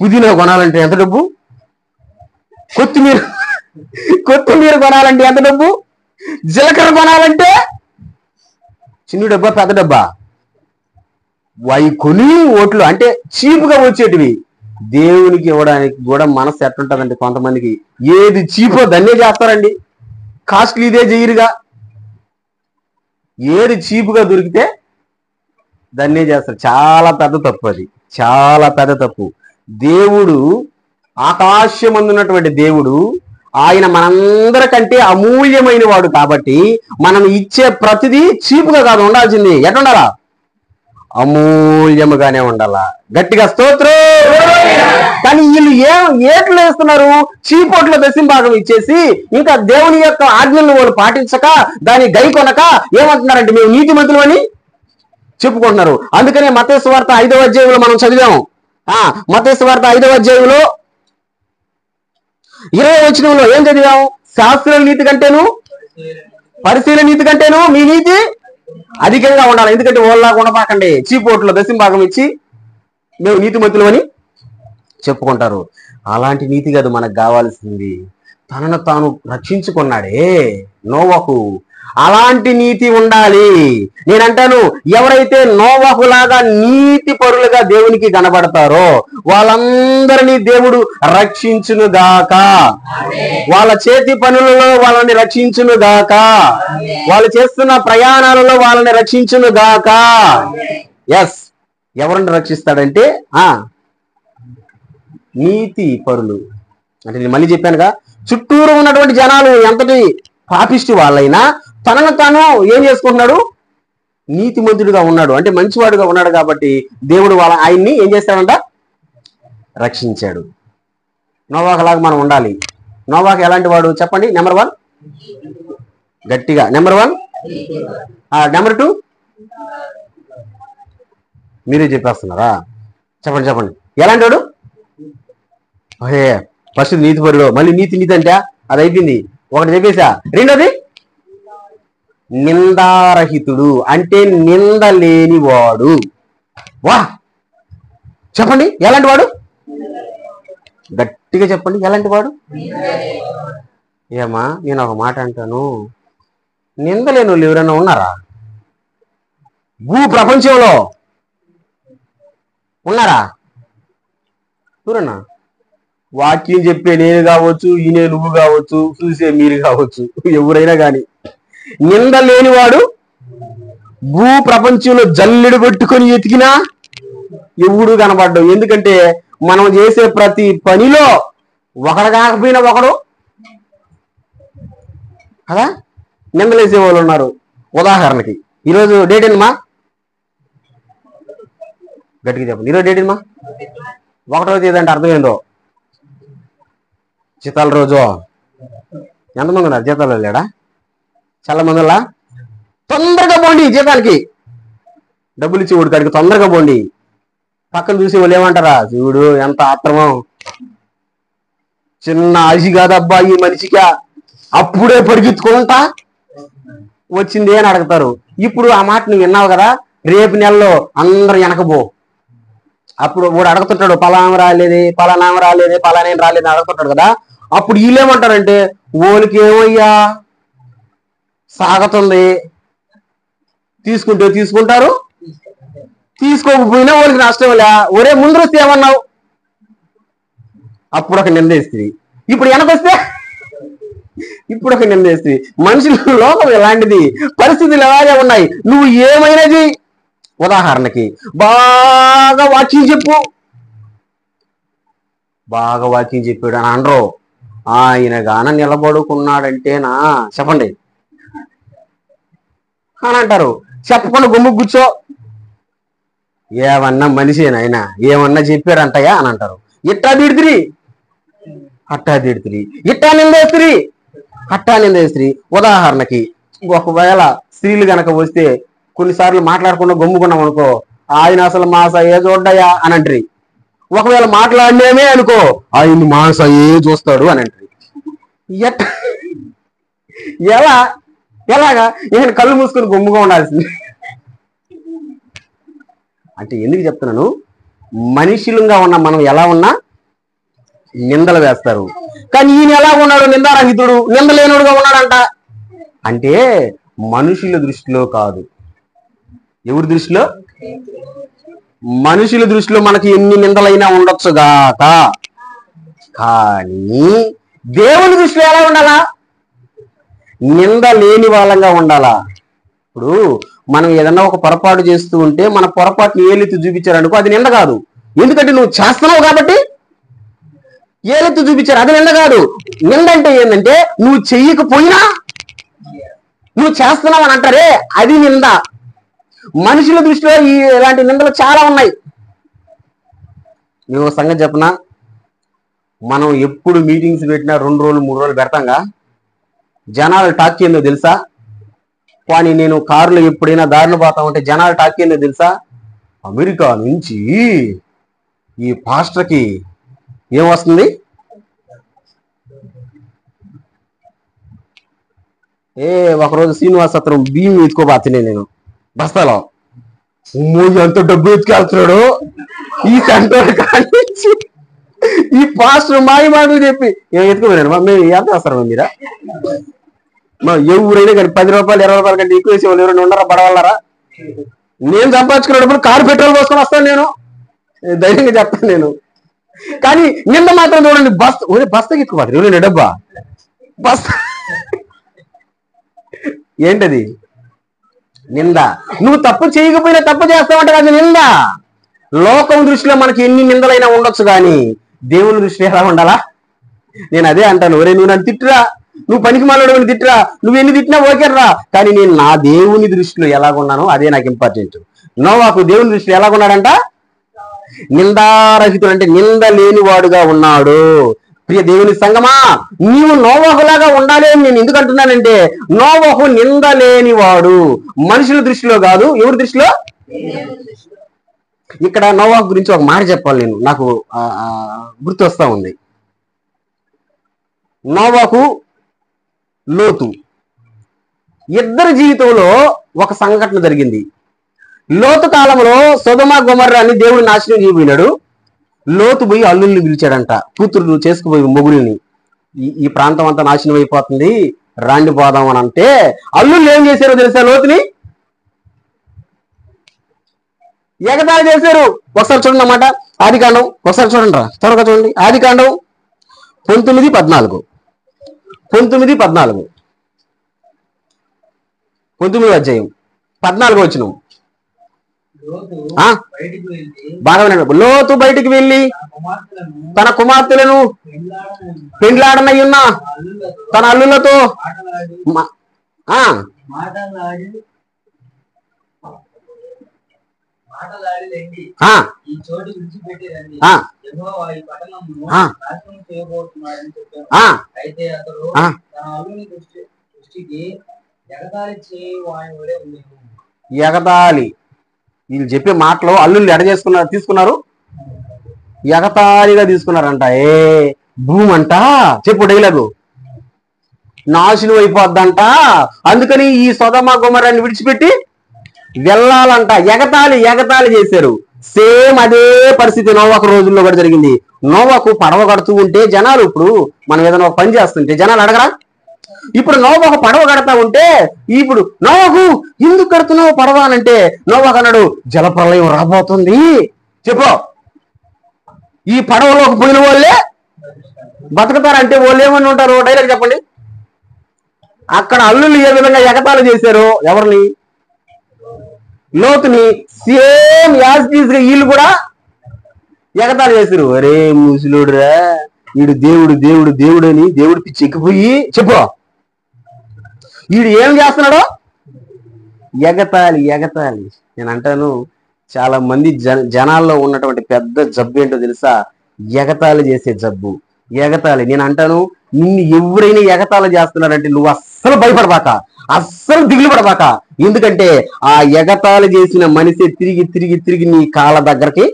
పుదీనా కొనాలంటే ఎంత డబ్బు? కొత్తిమీర కొనాలంటే ఎంత డబ్బు? జీలకర్ర కొనాలంటే చిన్న డబ్బా పెద్ద డబ్బా? అవి కొని ఓట్లు అంటే చీపుగా వచ్చేటివి దేవునికి ఇవ్వడానికి కూడా మనసు ఎట్లుంటుందండి కొంతమందికి. ఏది చీపో దాన్నే చేస్తారండి, కాస్ట్లీ ఇదే చేయరుగా. ఏది చీపుగా దొరికితే దాన్నే చేస్తారు. చాలా పెద్ద తప్పు అది, చాలా పెద్ద తప్పు. దేవుడు ఆకాశమందున్నటువంటి దేవుడు, ఆయన మనందరికంటే అమూల్యమైన వాడు కాబట్టి మనం ఇచ్చే ప్రతిదీ చీపుగా కాదు ఉండాల్సింది. ఎట్లుండాలా? అమూల్యముగానే ఉండాలా. గట్టిగా స్తోత్రం. కానీ వీళ్ళు ఏట్లు వేస్తున్నారు? చీపోట్లో దశంభాగం ఇచ్చేసి ఇంకా దేవుని యొక్క ఆజ్ఞలను వాళ్ళు పాటించక దాన్ని గై కొనక ఏమంటున్నారంటే మేము నీతిమంతులు అని చెప్పుకుంటున్నారు. అందుకనే మత్తయి సువార్త 5వ అధ్యాయంలో మనం చదివాము. మత్తయి సువార్త 5వ అధ్యాయంలో 20వ వచనంలో ఏం చదివాము? శాస్త్రుల నీతి కంటేను పరిశీలన నీతి కంటేను మీ నీతి అధికంగా ఉండాలి. ఎందుకంటే ఓళ్ళగా ఉండపాకండి, చీపోట్లో దశంభాగం ఇచ్చి మేము నీతిమంతులు అని చెప్పుకుంటారు. అలాంటి నీతి కాదు మనకు కావాల్సింది. తనను తాను రక్షించుకున్నాడే నోవహు, అలాంటి నీతి ఉండాలి. నేనంటాను, ఎవరైతే నోవహు లాగా నీతి పరులుగా దేవునికి కనబడతారో వాళ్ళందరినీ దేవుడు రక్షించును గాక. వాళ్ళ చేతి పనులలో వాళ్ళని రక్షించును గాక. వాళ్ళు చేస్తున్న ప్రయాణాలలో వాళ్ళని రక్షించును గాక. ఎస్, ఎవరిని రక్షిస్తాడంటే నీతి పరులు. అంటే నేను మళ్ళీ చెప్పానుగా, చుట్టూరు ఉన్నటువంటి జనాలు ఎంతటి పాపిష్టి వాళ్ళైనా తనను తాను ఏం చేసుకుంటున్నాడు? నీతిమంతుడిగా ఉన్నాడు, అంటే మంచివాడుగా ఉన్నాడు కాబట్టి దేవుడు ఆయన్ని ఏం చేస్తాడంట? రక్షించాడు. నోవాహులాగా మనం ఉండాలి. నోవాహు ఎలాంటి వాడు చెప్పండి? నెంబర్ 1 గట్టిగా, నెంబర్ 1. నెంబర్ 2 మీరే చెప్పేస్తున్నారా? చెప్పండి. ఎలాంటి వాడు? ఫస్ట్ నీతి పరుడు, మళ్ళీ నీతి అంటే అది అయిపోయింది. ఒకటి చెప్పేసా. రెండోది నిందారహితుడు, అంటే నింద లేనివాడు. వా చెప్పండి, ఎలాంటి వాడు? గట్టిగా చెప్పండి, ఎలాంటి వాడు? ఏమా నేను ఒక మాట అంటాను, నిందలేని వాళ్ళు ఎవరైనా ఉన్నారా భూ ప్రపంచంలో? ఉన్నారా? చూరన్నా, వాక్యం చెప్పే నేను కావచ్చు, ఈయనే నువ్వు కావచ్చు, చూసే మీరు కావచ్చు, ఎవరైనా కానీ నింద లేనివాడు భూ ప్రపంచంలో జల్లెడు పెట్టుకొని ఎతికినా ఎవడు కనబడ్డావు. ఎందుకంటే మనం చేసే ప్రతి పనిలో ఒకడు కాకపోయినా ఒకడు కదా నిందలేసే వాళ్ళు ఉన్నారు. ఉదాహరణకి ఈరోజు డేట్ ఏందమ్మా? గట్టిగా చెప్పండి, ఈరోజు డేట్ ఏందమ్మా? 1వ తేదీ అంటే అర్థం ఏందో? జీతాల రోజు. ఎంతమంది ఉన్నారు జీతాలు లేడా? చాలా మంది వల్ల తొందరగా పోండి, జీతాలకి డబ్బులు ఇచ్చి ఊడికాడికి తొందరగా పోండి. పక్కన చూసి వాళ్ళు ఏమంటారా? చూడు ఎంత ఆత్రమో, చిన్న ఆశి కాదబ్బా ఈ మనిషిగా, అప్పుడే పరిగెత్తుకుంటా వచ్చింది అని అడుగుతారు. ఇప్పుడు ఆ మాట నువ్వు విన్నావు కదా, రేపు నెలలో అందరు వెనకబో. అప్పుడు వాడు అడుగుతుంటాడు, పలానా రాలేదే, పలానేం రాలేదు అడుగుతుంటాడు కదా. అప్పుడు వీళ్ళేమంటారంటే, ఓలికి ఏమయ్యా సాగుతుంది, తీసుకుంటే తీసుకుంటారు, తీసుకోకపోయినా వాళ్ళకి నష్టం లే, ఒరే ముందు వస్తే ఏమన్నావు? అప్పుడు ఒక నిందేస్తుంది. ఇప్పుడు వెనకొస్తే ఇప్పుడు ఒక నిందేస్తుంది. మనుషుల లోకం ఎలాంటిది, పరిస్థితులు ఎలాగే ఉన్నాయి. నువ్వు ఏమైనా చెయ్యి. ఉదాహరణకి బాగా వాక్యం చెప్పు, బాగా వాక్యం చెప్పాడు అని అనరు. ఆయన గాన నిలబడుకున్నాడంటేనా చెప్పండి అని అంటారు. చెప్పకుండా గుమ్ము కూర్చో, ఏమన్నా మనిషేనాయనా, ఏమన్నా చెప్పారంటయా అని అంటారు. ఇట్టా తిడితిరి, అట్టా తిడితిరి, ఇట్టా నిందేస్త్రీ, అట్టా నిందేస్త్రీ. ఉదాహరణకి ఒకవేళ స్త్రీలు గనక వస్తే కొన్నిసార్లు మాట్లాడకుండా గమ్ముకున్నాం అనుకో, ఆయన అసలు మాస ఏ చూడ్డయా అని అంటారు. ఒకవేళ మాట్లాడినేమే అనుకో, ఆయన మాస ఏ చూస్తాడు అని అంటారు. ఎలాగా నేను కళ్ళు మూసుకొని గమ్ముగా ఉండాల్సింది. అంటే ఎందుకు చెప్తున్నాను, మనుషులుగా ఉన్న మనం ఎలా ఉన్నా నిందలు వేస్తారు. కానీ ఈయన ఎలా ఉన్నాడు? నిందారహితుడు, నిందలేనుడుగా ఉన్నాడంట. అంటే మనుషుల దృష్టిలో కాదు. ఎవరి దృష్టిలో? మనుషుల దృష్టిలో మనకి ఎన్ని నిందలైనా ఉండొచ్చుగాక, కానీ దేవుని దృష్టిలో ఎలా ఉండాలా? నింద లేని వాళ్ళంగా ఉండాలా. ఇప్పుడు మనం ఏదన్నా ఒక పొరపాటు చేస్తూ ఉంటే మన పొరపాటుని ఏలెత్తి చూపించారనుకో, అది నింద కాదు. ఎందుకంటే నువ్వు చేస్తున్నావు కాబట్టి ఏలెత్తి చూపించారు, అది నింద కాదు. నింద అంటే ఏంటంటే నువ్వు చెయ్యకపోయినా నువ్వు చేస్తున్నావు అని అంటారే, అది నింద. మనుషుల దృష్టిలో ఇలాంటి నిందలు చాలా ఉన్నాయి. నేను ఒక సంగతి చెప్పనా, మనం ఎప్పుడు మీటింగ్స్ పెట్టినా 2 రోజులు 3 రోజులు పెడతాంగా, జనాలు టాక్ ఏందో తెలుసా? కానీ నేను కారులో ఎప్పుడైనా దారిలో పోతా ఉంటే జనాలు టాక్ ఏందో తెలుసా? అమెరికా నుంచి ఈ పాస్టర్కి ఏం వస్తుంది? ఒకరోజు శ్రీనివాస సత్రం బియ్యం ఎత్తుకోబోతున్నాను నేను బస్తాలో. ఎంత డబ్బు ఎత్తుకెళ్తున్నాడు ఈ సెంటర్ కానీ ఈ పాస్టర్ మాయ మాటలు చెప్పి ఎత్తుకోలేను. మేము ఎంత వేస్తారా మీరా? ఏ ఊరైనా కానీ 10 రూపాయలు 20 రూపాయల కంటే ఎక్కువ వేసేవాళ్ళు ఎవరైనా ఉన్నారా? బడవల్లారా? నేను సంపాదించుకున్నప్పుడు కారు పెట్రోల్ పోసుకొని వస్తాను, నేను ధైర్యంగా చెప్తాను నేను. కానీ నింద మాత్రం చూడండి, బస్తకి ఎక్కువ డబ్బా బస్తా. ఏంటది? నింద. నువ్వు తప్పు చేయకపోయినా తప్పు చేస్తావంటే అది నింద. లోకం దృష్టిలో మనకి ఎన్ని నిందలైనా ఉండొచ్చు, కానీ దేవుని దృష్టిలో ఎలా ఉండాలా? నేను అదే అంటాను, ఒరే నువ్వు నన్ను తిట్టురా, నువ్వు పనికి మాలోడు తిట్టురా, నువ్వు ఎన్ని తిట్టినా ఓకేర్రా, కానీ నేను నా దేవుని దృష్టిలో ఎలాగున్నానో అదే నాకు ఇంపార్టెంట్. నోవాహు దేవుని దృష్టిలో ఎలాగున్నాడంట? నిందారహితుడు, అంటే నింద లేనివాడుగా ఉన్నాడు. ప్రియ దేవుని సంగమా, నీవు నోవాహులాగా ఉండాలి అని నేను ఎందుకు అంటున్నానంటే, నోవాహు నింద లేనివాడు, మనుషుల దృష్టిలో కాదు. ఎవరి దృష్టిలో? ఇక్కడ నోవాహు గురించి ఒక మాట చెప్పాలి నేను, నాకు గుర్తు వస్తా ఉంది. నోవాహు లోతు ఇద్దరి జీవితంలో ఒక సంఘటన జరిగింది. లోతు కాలంలో సొదొమ గొమొర్రాని దేవుడు నాశనం చేయబోయినాడు. లోతు పోయి అల్లుల్ని పిలిచాడంట, కూతురు చేసుకుపోయి మొగుల్ని. ఈ ప్రాంతం అంతా నాశనం అయిపోతుంది, రాండి పోదాం అని అంటే అల్లుళ్ళు ఏం చేశారో తెలుసా? లోతుని ఎగతాళి చేశారు. ఒకసారి చూడండి అన్నమాట, ఆదికాండం ఒకసారి చూడండి రా, త్వరగా చూడండి. ఆదికాండం 19:14 19వ అధ్యాయం 14వ వచనం. బాగా వినండి. లోతు బయటికి వెళ్ళి తన కుమార్తెలను పెండ్లాడనయ్యున్న తన అల్లులతో ఎగతాళి, వీళ్ళు చెప్పే మాటలు అల్లుళ్ళు ఎడ తీసుకున్నారు, ఎగతాళిగా తీసుకున్నారంట. భూమి అంట, చెప్పు డైలాగు, నాశనం అయిపోద్దంట. అందుకని ఈ సొదొమ గొమొర్రాని విడిచిపెట్టి వెళ్ళాలంట. ఎగతాళి చేశారు. సేమ్ అదే పరిస్థితి నోవాహు రోజుల్లో కూడా జరిగింది. నోవాహు పడవ కడుతూ ఉంటే జనాలు, ఇప్పుడు మనం ఏదైనా ఒక పని చేస్తుంటే జనాలు అడగరా? ఇప్పుడు నోవాహు పడవ కడతా ఉంటే, ఇప్పుడు నోవాహు ఎందుకు కడుతున్నావు పడవ అని అంటే నోవాహు అన్నాడు, జలప్రలయం రాబోతుంది. చెప్పు, ఈ పడవలోకి పోయిన వాళ్ళే బతుకుతారంటే వాళ్ళు ఏమని ఉంటారు? డైలాగ్ చెప్పండి. అక్కడ అల్లుళ్ళు ఏ విధంగా ఎగతాళి చేశారో ఎవరిని? లోతుని. సేమ్ యాజ్ టీజ్ గా వీళ్ళు కూడా ఎగతాళి చేశారు. అరే ముసలుడురా, వీడు దేవుడు అని దేవుడి పిచ్చి ఎక్కిపోయి చెప్పు, వీడు ఏం చేస్తున్నాడో ఎగతాళి. నేను అంటాను, చాలా మంది జనాల్లో ఉన్నటువంటి పెద్ద జబ్బు ఏంటో తెలుసా? ఎగతాళి చేసే జబ్బు. ఎగతాళి. నేను అంటాను, నిన్ను ఎవరైనా ఎగతాళి చేస్తున్నారంటే నువ్వు అస్సలు భయపడబాక, అస్సలు దిగులు పడబాక. ఎందుకంటే ఆ ఎగతాళి చేసిన మనిషి తిరిగి నీ కాళ్ళ దగ్గరకి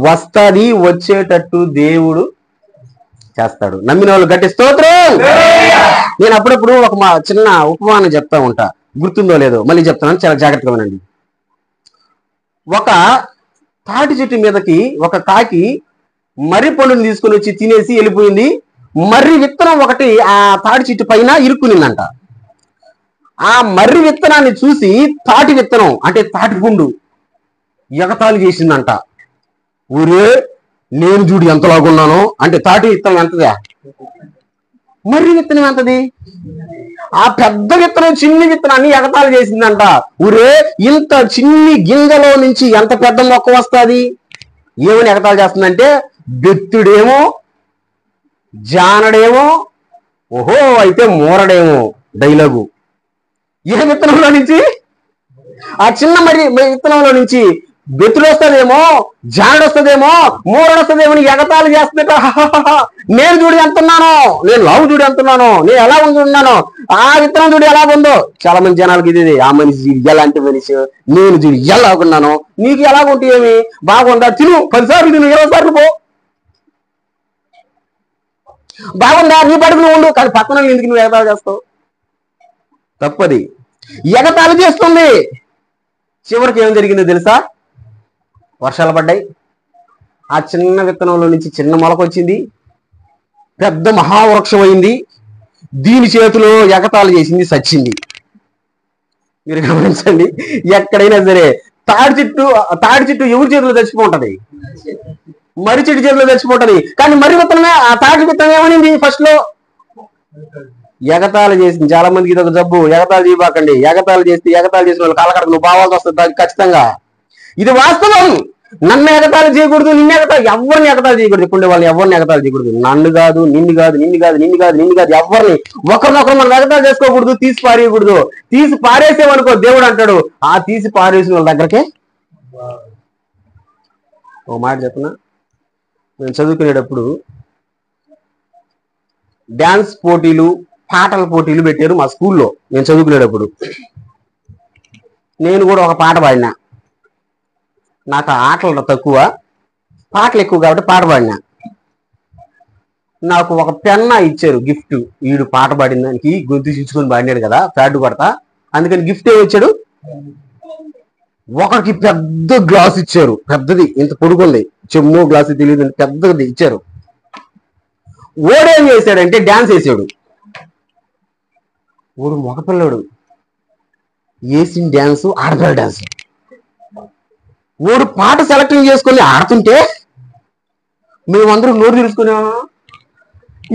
వస్తాది, వచ్చేటట్టు దేవుడు చేస్తాడు. నమ్మిన వాళ్ళు గట్టి స్తోత్రం. నేను అప్పుడప్పుడు ఒక చిన్న ఉపమానం చెప్తా ఉంటా, గుర్తుందో లేదో మళ్ళీ చెప్తున్నాను, చాలా జాగ్రత్తగా వినండి. ఒక తాటి చెట్టు మీదకి ఒక కాకి మర్రి పండుని తీసుకొని వచ్చి తినేసి వెళ్ళిపోయింది. మర్రి విత్తనం ఒకటి ఆ తాటి చెట్టు పైన ఇరుక్కునిందంట. ఆ మర్రి విత్తనాన్ని చూసి తాటి విత్తనం అంటే తాటి పుండు ఎగతాళి చేసిందంట. ఊరే నేను చూడు ఎంతలాగున్నానో అంటే తాటి విత్తనం ఎంతదా, మర్రి విత్తనం ఎంతది? ఆ పెద్ద విత్తనం చిన్ని విత్తనాన్ని ఎగతాళి చేసిందంట. ఊరే ఇంత చిన్ని గింజలో నుంచి ఎంత పెద్ద మొక్క వస్తుంది? ఏమని ఎగతాళి చేస్తుందంటే బెత్తుడేమో, జానడేమో, ఓహో అయితే మూరడేమో డైలాగు. ఏ విత్తనంలో నుంచి? ఆ చిన్న మరి విత్తనంలో నుంచి బెత్తుడు వస్తుందేమో, జానడు వస్తుందేమో, మూరడు వస్తుందేమో ఎగతాళి చేస్తుందట. నేను చూడు ఎంతున్నానో, నేను లావు చూడు ఎంతున్నానో, నేను ఎలా ఉంటున్నానో, ఆ విత్తనం చూడు ఎలా ఉందో. చాలా మంది జనాలకి ఇది ఆ మనిషి ఎలాంటి మనిషి, నేను చూడు ఎలాగున్నానో, నీకు ఎలాగుంటే ఏమి బాగుందా? తిను 10 సార్లు తిను, 20 సార్లు పో, బాగుందా? నీ పడుకుని ఉండు, కానీ పక్కన ఎందుకు నువ్వు ఎగతాళి చేస్తావు? తప్పది. ఎగతాళి చేస్తుంది. చివరికి ఏం జరిగిందో తెలుసా? వర్షాలు పడ్డాయి. ఆ చిన్న విత్తనంలో నుంచి చిన్న మొలక వచ్చింది, పెద్ద మహావృక్షం అయింది. దీని చేతిలో ఎగతాళి చేసింది, సచ్చింది. మీరు గమనించండి, ఎక్కడైనా సరే తాడి చెట్టు ఎవరి చేతిలో చచ్చిపోంటది? మర్రి చెట్టు చేతిలో చచ్చిపోతుంది. కానీ మర్రి విత్తనమే, ఆ తాటి విత్తనం ఏమనింది ఫస్ట్ లో? ఎగతాళి చేసింది. చాలా మందికి ఇది ఒక జబ్బు, ఎగతాళి చేయబాకండి. ఎగతాళి చేసిన వాళ్ళు కాలకడకు నువ్వు బావాల్సి వస్తుంది ఖచ్చితంగా. ఇది వాస్తవం. నన్ను ఎగతాళి చేయకూడదు, నిన్ను ఎవరిని ఎగతాళి చేయకూడదు. ఇప్పుడు వాళ్ళని ఎవరిని ఎగతాళి చేయకూడదు. నన్ను కాదు, నిన్ను కాదు, ఎవరిని ఒకరినొకరు మనం ఎగతాళి చేసుకోకూడదు, తీసి పారేయకూడదు. తీసి పారేసేవనుకో దేవుడు అంటాడు, ఆ తీసి పారేసిన వాళ్ళ దగ్గరకే. ఓ మాట చెప్పనా, నేను చదువుకునేటప్పుడు డాన్స్ పోటీలు, పాటల పోటీలు పెట్టారు మా స్కూల్లో. నేను చదువుకునేటప్పుడు నేను కూడా ఒక పాట పాడినా. నాకు ఆటలు తక్కువ, పాటలు ఎక్కువ కాబట్టి పాట పాడినా. నాకు ఒక పెన్నా ఇచ్చారు గిఫ్ట్. వీడు పాట పాడిన దానికి గొంతు చించుకొని పాడినాడు కదా, ప్యాడ్ కొడతా, అందుకని గిఫ్ట్ ఏమొచ్చాడు? ఒకరికి పెద్ద గ్లాస్ ఇచ్చారు, పెద్దది, ఇంత పొడుగుంది, చెమ్మో గ్లాసు తెలియదు, పెద్దది ఇచ్చారు. ఓడేం చేశాడంటే డాన్స్ వేసాడు. ఓడు మగపిల్లడు, వేసిన డాన్స్ ఆడపిల్ల డాన్స్. ఓడు పాట సెలెక్టింగ్ చేసుకొని ఆడుతుంటే మేమందరూ నోరు తెలుసుకున్నామా,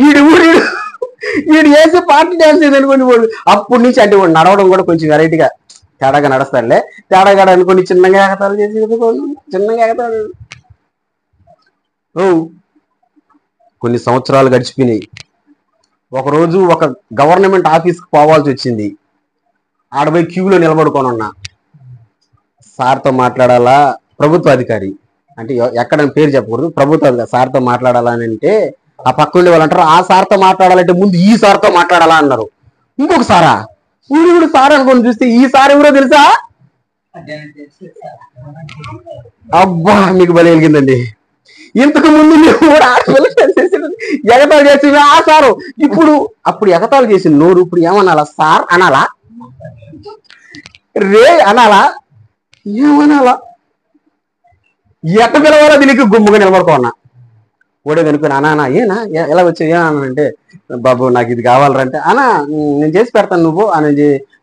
వీడు వేసే పాట డాన్స్ ఏదనుకోండి. వాడు అప్పటి నుంచి అంటే వాడు నడవడం కూడా కొంచెం వెరైటీగా తేడాగా నడుస్తాడులే. తేడాగా అనుకోండి, చిన్నగా ఎగతాలు చేసి చిన్నగా ఎగతాడు. కొన్ని సంవత్సరాలు గడిచిపోయినాయి. ఒకరోజు ఒక గవర్నమెంట్ ఆఫీస్కి పోవాల్సి వచ్చింది. ఆడపోయి క్యూలో నిలబడుకొని ఉన్నా. సార్తో మాట్లాడాలా, ప్రభుత్వ అధికారి అంటే ఎక్కడని పేరు చెప్పకూడదు, ప్రభుత్వ అధికారి సార్తో మాట్లాడాలా అని అంటే ఆ పక్క ఉండే వాళ్ళు అంటారు, ఆ సార్తో మాట్లాడాలంటే ముందు ఈ సార్తో మాట్లాడాలా అన్నారు. ఇంకొక సారా, ఊరు సార్ అనుకొని చూస్తే ఈ సార్ ఎవరో తెలుసా? అబ్బా మీకు బలి వెలిగిందండి. ఇంతకు ముందు ఎగతాలు చేసి ఆ సారు అప్పుడు ఎగతాలు చేసి నోరు ఇప్పుడు ఏమనాలా? సార్ అనాలా, రే అనాలా, ఏమనాలా, ఎట్ట పిలవాలో దీనికి గుమ్ముగా నిలబడుకోన్నా. ఓడే కనుక్కొని అనా ఏనా ఎలా వచ్చావు ఏమన్నానంటే, బాబు నాకు ఇది కావాలంటే, అనా నేను చేసి పెడతాను నువ్వు అని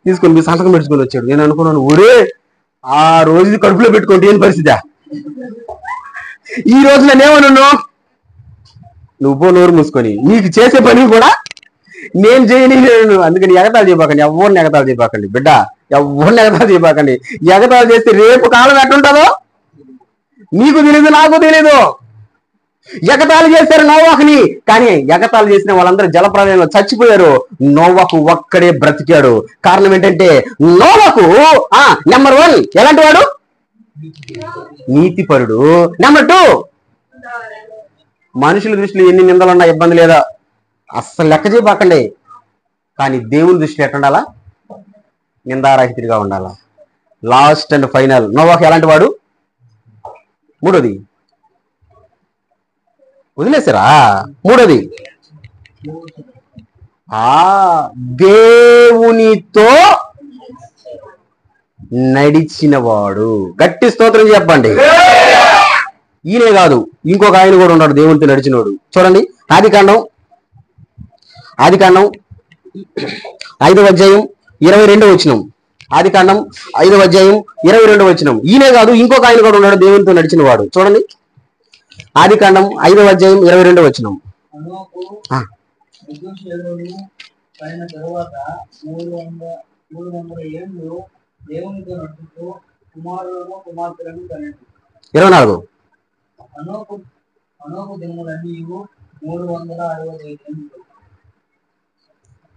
తీసుకొని సంతకం పెట్టుకొని వచ్చాడు. నేను అనుకున్నాను, ఊరే ఆ రోజు కడుపులో పెట్టుకుంటే ఏం పరిస్థితి? ఈ రోజు నేనేమన్నాను, నువ్వు నోరు మూసుకొని నీకు చేసే పని కూడా నేను చేయని. అందుకని ఎగతాలు చేయబాకండి, ఎవరిని ఎగతాలు చేయబాకండి బిడ్డ, ఎవరిని ఎగతాలు చేయబాకండి. ఎగతాలు చేస్తే రేపు కాలం ఎట్లుంటుందో నీకు తెలీదు, నాకు తెలీదు. ఎగతాళి చేశారు నోవాహుని, కానీ ఎగతాళి చేసిన వాళ్ళందరూ జలప్రలయంలో చచ్చిపోయారు. నోవాహు ఒక్కడే బ్రతికాడు. కారణం ఏంటంటే నోవాహు నెంబర్ 1 ఎలాంటి వాడు? నీతిపరుడు. నెంబర్ 2 మనుషుల దృష్టిలో ఎన్ని నిందలున్నా ఇబ్బంది లేదా, అస్సలు లెక్క చేయబాకండి. కానీ దేవుని దృష్టిలో ఎట్లా ఉండాలా? నిందారహితుడిగా ఉండాలా. లాస్ట్ అండ్ ఫైనల్, నోవాహు ఎలాంటి వాడు? 3వది వదిలేసారా? 3వది దేవునితో నడిచినవాడు. గట్టి స్తోత్రం చెప్పండి. ఈయనే కాదు, ఇంకొక ఆయన కూడా ఉన్నాడు దేవునితో నడిచినోడు. చూడండి ఆదికాండం 5వ అధ్యాయం 22వ వచనం. ఆదికాండం 5వ అధ్యాయం 22వ వచనం. ఈయనే కాదు, ఇంకొక ఆయన కూడా ఉన్నాడు దేవునితో నడిచిన వాడు. చూడండి ఆదికాండం 5వ అధ్యాయం 22వ వచనం. పడిన తరువాత 300 ఏళ్ళు దేవునితో నడుచుతూ కుమారులను కుమార్తెలను కనెను. 24. హనోకు దినములన్నీ 365 ఏళ్ళు.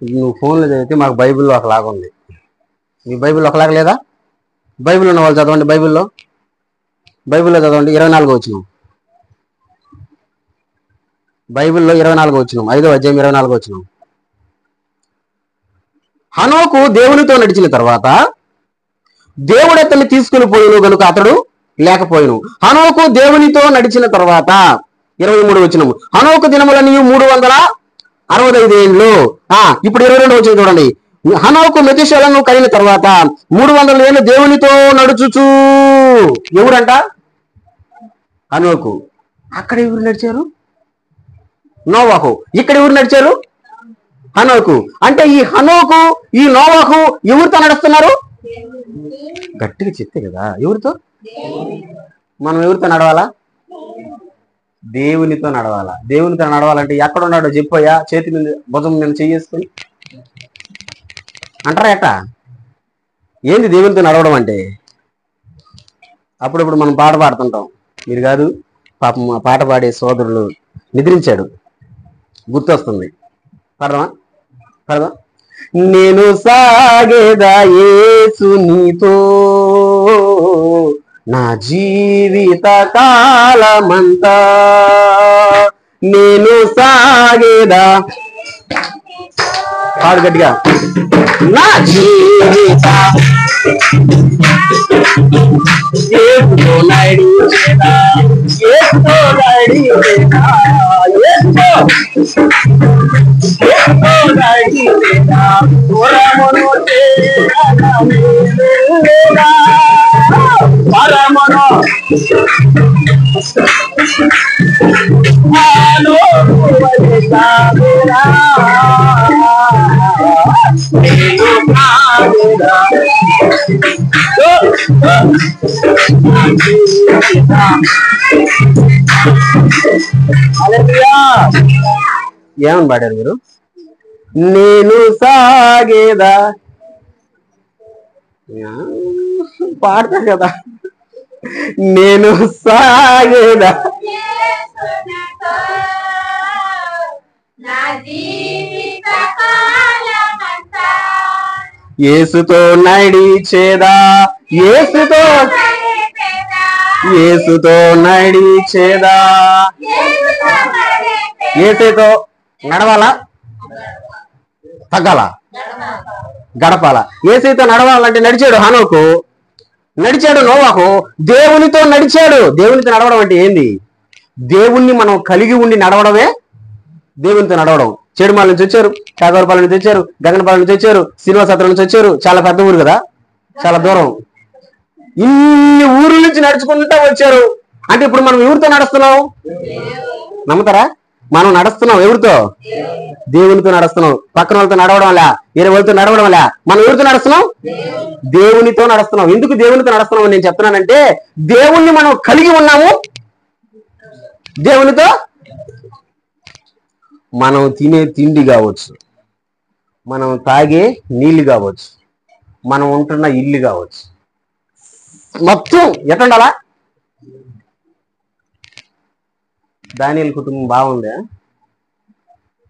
నువ్వు ఫోన్లో చదివితే మాకు బైబిల్లో ఒకలాగా ఉంది. మీ బైబిల్లో ఒకలాగా లేదా? బైబిల్ ఉన్న వాళ్ళు చదవండి. బైబిల్లో చదవండి 24వ వచనం. బైబిల్లో 24వ వచనం, 5వ అధ్యాయం 24వ వచనం. హనోకు దేవునితో నడిచిన తర్వాత దేవుడు అతన్ని తీసుకుని పోయిను గనుక అతడు లేకపోయిను. హనోకు దేవునితో నడిచిన తర్వాత 23వ వచనం. హనోకు దినములన్నీ 365 ఏళ్ళు. ఇప్పుడు 22వ వచనం చూడండి. హనోకు మెతుషెలను కలిగిన తర్వాత 300 ఏళ్ళు దేవునితో నడుచుచు. ఎవరంట? హనోకు. అక్కడ ఎవరు నడిచారు? నోవాహు. ఇక్కడ ఎవరు నడిచారు? హనోకు. అంటే ఈ హనోకు ఈ నోవాహు ఎవరితో నడుస్తున్నారు? గట్టిగా చెప్తే కదా. ఎవరితో? మనం ఎవరితో నడవాలా? దేవునితో నడవాలా. దేవునితో నడవాలంటే ఎక్కడ ఉన్నాడో చెప్పయ్యా, చేతి మీద భుజం మీద చేసుకొని అంటారా ఎట్టా? ఏంది దేవునితో నడవడం అంటే? అప్పుడప్పుడు మనం పాట పాడుతుంటాం. మీరు కాదు, పాపం ఆ పాట పాడే సోదరులు నిద్రించాడు, గుర్తొస్తుంది. పడదాం. నేను సాగేదా యేసు నీతో నా జీవిత కాలమంతా, నేను సాగేదా, పాడు గట్టిగా, నా జీవిత యేసుతో నడిచేదా, యేసుతో నడిచేదా, యేసుతో నడిచేదా, పరమును చేరగా పరమును ఆలోచన నేను కాదురా ఏమని పాడారు మీరు? నేను సాగేదా పాడతారు కదా. నేను సాగేదా యేసుతో నడిచేదా, యేసుతో నడిచేదా. యేసుతో నడవాలా, తగ్గాలా, గడపాలా? యేసుతో నడవాలంటే నడిచాడు హనోకు, నడిచాడు నోవాహు, దేవునితో నడిచాడు. దేవునితో నడవడం అంటే ఏంది? దేవుణ్ణి మనం కలిగి ఉండి నడవడమే దేవునితో నడవడం. చెడుమాల నుంచి వచ్చారు, కాగవరపాలెం నుంచి వచ్చారు, గగనపాలెం నుంచి వచ్చారు, శ్రీనివాసత్రం నుంచి వచ్చారు. చాలా పెద్ద ఊరు కదా, చాలా దూరం. ఇన్ని ఊర్ల నుంచి నడుచుకుంటూ వచ్చారు. అంటే ఇప్పుడు మనం ఎవరితో నడుస్తున్నాం? నమ్ముతారా? మనం నడుస్తున్నాం ఎవరితో? దేవునితో నడుస్తున్నాం. పక్కన వాళ్ళతో నడవడం వల్ల, వేరే వాళ్ళతో నడవడం వల్ల మనం ఎవరితో నడుస్తున్నాం? దేవునితో నడుస్తున్నాం. ఎందుకు దేవునితో నడుస్తున్నాం నేను చెప్తున్నానంటే, దేవుణ్ణి మనం కలిగి ఉన్నాము. దేవునితో మనం తినే తిండి కావచ్చు, మనం తాగే నీళ్లు కావచ్చు, మనం ఉంటున్న ఇల్లు కావచ్చు, మొత్తం ఎట్టుండాలా? దానియేలు కుటుంబం బాగుందా?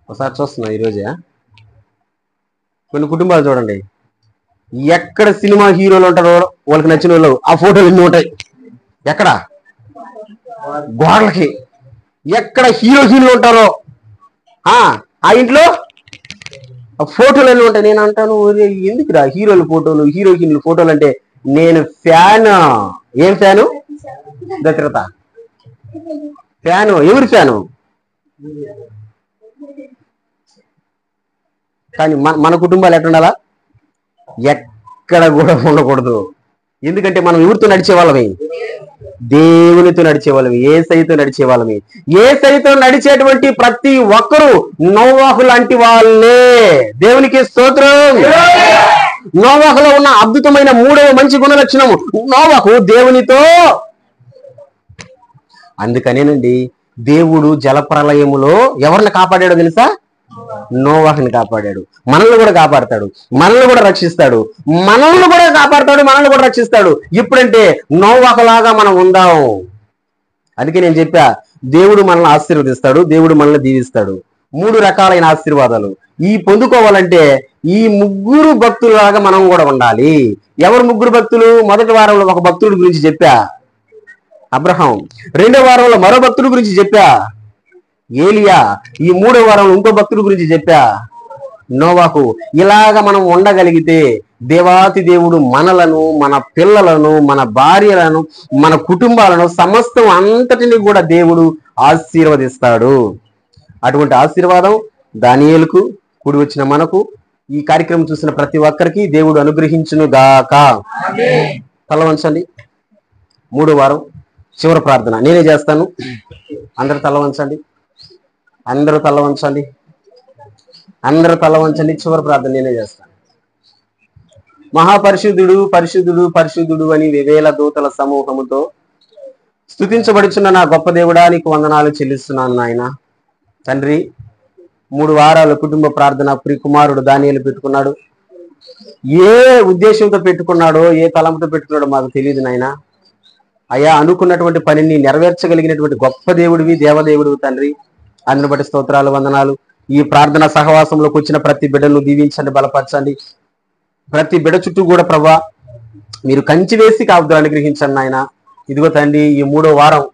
ఒకసారి చూస్తున్నా ఈరోజే. కొన్ని కుటుంబాలు చూడండి, ఎక్కడ సినిమా హీరోలు ఉంటారో వాళ్ళకి నచ్చిన వాళ్ళు ఆ ఫోటోలు ఎన్ని ఉంటాయి. ఎక్కడ గోడలకి ఎక్కడ హీరోయిన్లు ఉంటారో ఆ ఇంట్లో ఫోటోలు అన్నీ ఉంటాయి. నేను అంటాను, ఎందుకురా హీరోల ఫోటోలు, హీరోయిన్ల ఫోటోలు అంటే? నేను ఫ్యాన్. ఏం ఫ్యాను? దత్రత ఫ్యాను. ఎవరి ఫ్యాను? కానీ మన కుటుంబాలు ఎట్టుండాలా? ఎక్కడ కూడా ఉండకూడదు. ఎందుకంటే మనం ఎవరితో నడిచే వాళ్ళమే? దేవునితో నడిచే వాళ్ళమి, యేసయ్యతో నడిచే వాళ్ళమి. యేసయ్యతో నడిచేటువంటి ప్రతి ఒక్కరూ నోవాహు లాంటి వాళ్ళే. దేవునికి స్తోత్రం. నోవాహులో ఉన్న అద్భుతమైన మూడవ మంచి గుణ లక్షణము, నోవాహు దేవునితో. అందుకనేనండి దేవుడు జలప్రలయములో ఎవరిని కాపాడాడో తెలుసా? నోవాహుని కాపాడాడు. మనల్ని కూడా కాపాడతాడు, మనల్ని కూడా రక్షిస్తాడు, మనల్ని కూడా కాపాడతాడు, మనల్ని కూడా రక్షిస్తాడు. ఇప్పుడంటే నోవాహులాగా మనం ఉందాం. అందుకే నేను చెప్పా, దేవుడు మనల్ని ఆశీర్వదిస్తాడు, దేవుడు మనల్ని దీవిస్తాడు. 3 రకాలైన ఆశీర్వాదాలు ఈ పొందుకోవాలంటే ఈ ముగ్గురు భక్తులలాగా మనం కూడా ఉండాలి. ఎవరు ముగ్గురు భక్తులు? మొదటి వారంలో ఒక భక్తుడి గురించి చెప్పా, అబ్రహాం. 2వ వారంలో మరో భక్తుడి గురించి చెప్పా, ఏలియా. ఈ 3వ వారంలో ఇంకో భక్తుడి గురించి చెప్పా, నోవాహు. ఇలాగ మనం ఉండగలిగితే దేవాతి దేవుడు మనలను, మన పిల్లలను, మన భార్యలను, మన కుటుంబాలను, సమస్తం అంతటిని కూడా దేవుడు ఆశీర్వదిస్తాడు. అటువంటి ఆశీర్వాదం దానియేలుకు, కూడి వచ్చిన మనకు, ఈ కార్యక్రమం చూసిన ప్రతి ఒక్కరికి దేవుడు అనుగ్రహించును గాక. తల వంచండి. 3వ వారం చివరి ప్రార్థన నేనే చేస్తాను. అందరూ తల వంచండి, అందరూ తల వంచండి, అందరూ తల వంచండి. చివరి ప్రార్థన నేనే చేస్తాను. మహాపరిశుద్ధుడు, పరిశుద్ధుడు, పరిశుద్ధుడు అని వేవేల దూతల సమూహముతో స్తుతించబడుచున్న నా గొప్ప దేవుడా, నీకు వందనాలు చెల్లిస్తున్నాను నాయన. తండ్రి, 3 వారాల కుటుంబ ప్రార్థన ప్రియకుమారుడు దానియేలు పెట్టుకున్నాడు. ఏ ఉద్దేశంతో పెట్టుకున్నాడో, ఏ తలంతో పెట్టుకున్నాడో మాకు తెలియదు నాయన. అయ్యా, అనుకున్నటువంటి పనిని నెరవేర్చగలిగినటువంటి గొప్ప దేవుడివి, దేవదేవుడివి తండ్రి. అందుని బట్టి స్తోత్రాలు, వందనాలు. ఈ ప్రార్థన సహవాసంలోకి వచ్చిన ప్రతి బిడ్డను దీవించండి, బలపరచండి. ప్రతి బిడ్డ చుట్టూ కూడా ప్రభా మీరు కంచి వేసి కాపుదలు అనుగ్రహించండి నాయన. ఇదిగో తండ్రి, ఈ 3వ వారం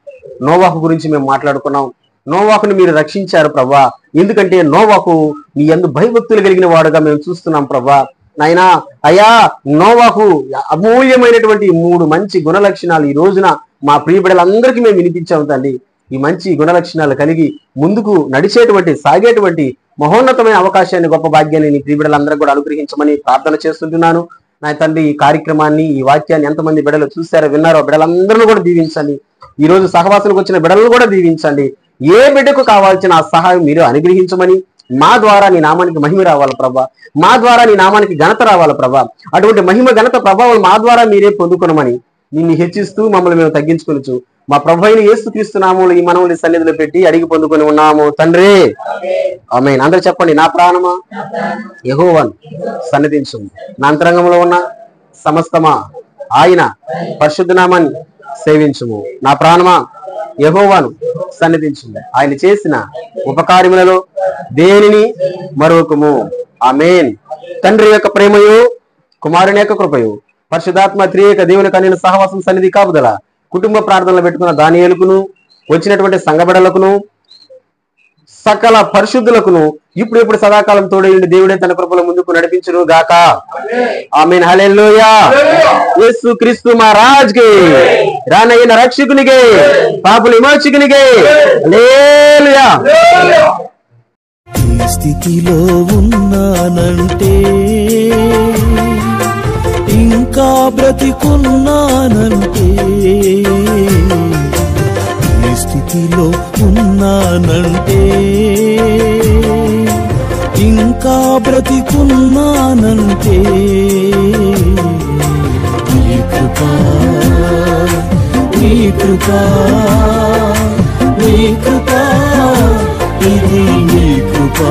నోవాహు గురించి మేము మాట్లాడుకున్నాం. నోవాహుని మీరు రక్షించారు ప్రభా. ఎందుకంటే నోవాహు మీ యందు భయభక్తులు కలిగిన వాడుగా మేము చూస్తున్నాం ప్రభా. నాయనా, అయ్యా, నోవాహు అమూల్యమైనటువంటి 3 మంచి గుణ లక్షణాలు ఈ రోజున మా ప్రియ బిడ్డలందరికీ మేము వినిపించాము తండ్రి. ఈ మంచి గుణ లక్షణాలు కలిగి ముందుకు నడిచేటువంటి, సాగేటువంటి మహోన్నతమైన అవకాశాన్ని, గొప్ప భాగ్యాన్ని నీ ప్రియ బిడ్డలందరికీ కూడా అనుగ్రహించమని ప్రార్థన చేస్తుంటున్నాను. నా తండ్రి, ఈ కార్యక్రమాన్ని, ఈ వాక్యాన్ని ఎంతమంది బిడ్డలు చూశారో, విన్నారో, బిడ్డలందరినీ కూడా దీవించండి. ఈ రోజు సహవాసానికి వచ్చిన బిడ్డలను కూడా దీవించండి. ఏ బిడ్డకు కావాల్సిన ఆ సహాయం మీరు అనుగ్రహించమని, మా ద్వారా నీ నామానికి మహిమ రావాలి ప్రభా, మా ద్వారా నీ నామానికి ఘనత రావాలి ప్రభా. అటువంటి మహిమ, ఘనత, ప్రభావం మా ద్వారా మీరే పొందుకునమని నిన్ను హెచ్చిస్తూ మమ్మల్ని మేము తగ్గించుకొనొచ్చు మా ప్రభు అయిన యేసుక్రీస్తు నామములో ఈ మనవుని సన్నిధిలో పెట్టి అడిగి పొందుకొని ఉన్నాము తండ్రి. ఆమేన్. అందరూ చెప్పండి. నా ప్రాణమా యెహోవాను సన్నిధించుము, నా అంతరంగంలో ఉన్న సమస్తమా ఆయన పరిశుద్ధ నామాన్ని సేవించుము. నా ప్రాణమా యెహోవాను సన్నిధించుము, ఆయన చేసిన ఉపకార్యములలో దేనిని మరొకము. ఆమేన్. తండ్రి యొక్క ప్రేమయు, కుమారుని యొక్క కృపయు, పరిశుద్ధాత్మ త్రియేక దేవుని కన్యల సహవాసం, సన్నిధి, కాపుదల, కుటుంబ ప్రార్థనలు పెట్టుకున్న దానియేలుకును, వచ్చినటువంటి సంఘబిడ్డలకును, సకల పరిశుద్ధులకును ఇప్పుడు సదాకాలం తోడైండి దేవుడే తన కృపలో ముందుకు నడిపించును గాక. ఆమేన్. హల్లెలూయా. యేసుక్రీస్తు మహారాజ్కి, రానయ్యన రక్షకునికి, పాపుల విమోచకునికి హల్లెలూయా. ఈ స్థితిలో ఉన్నానంటే, ఇంకా బ్రతికున్నానంటే, ఈ స్థితిలో ఉన్నానంటే, ఇంకా బ్రతికున్నానంటే, నీ కృపా, నీ కృపా, నీ కృపా, ఇది నీ కృపా.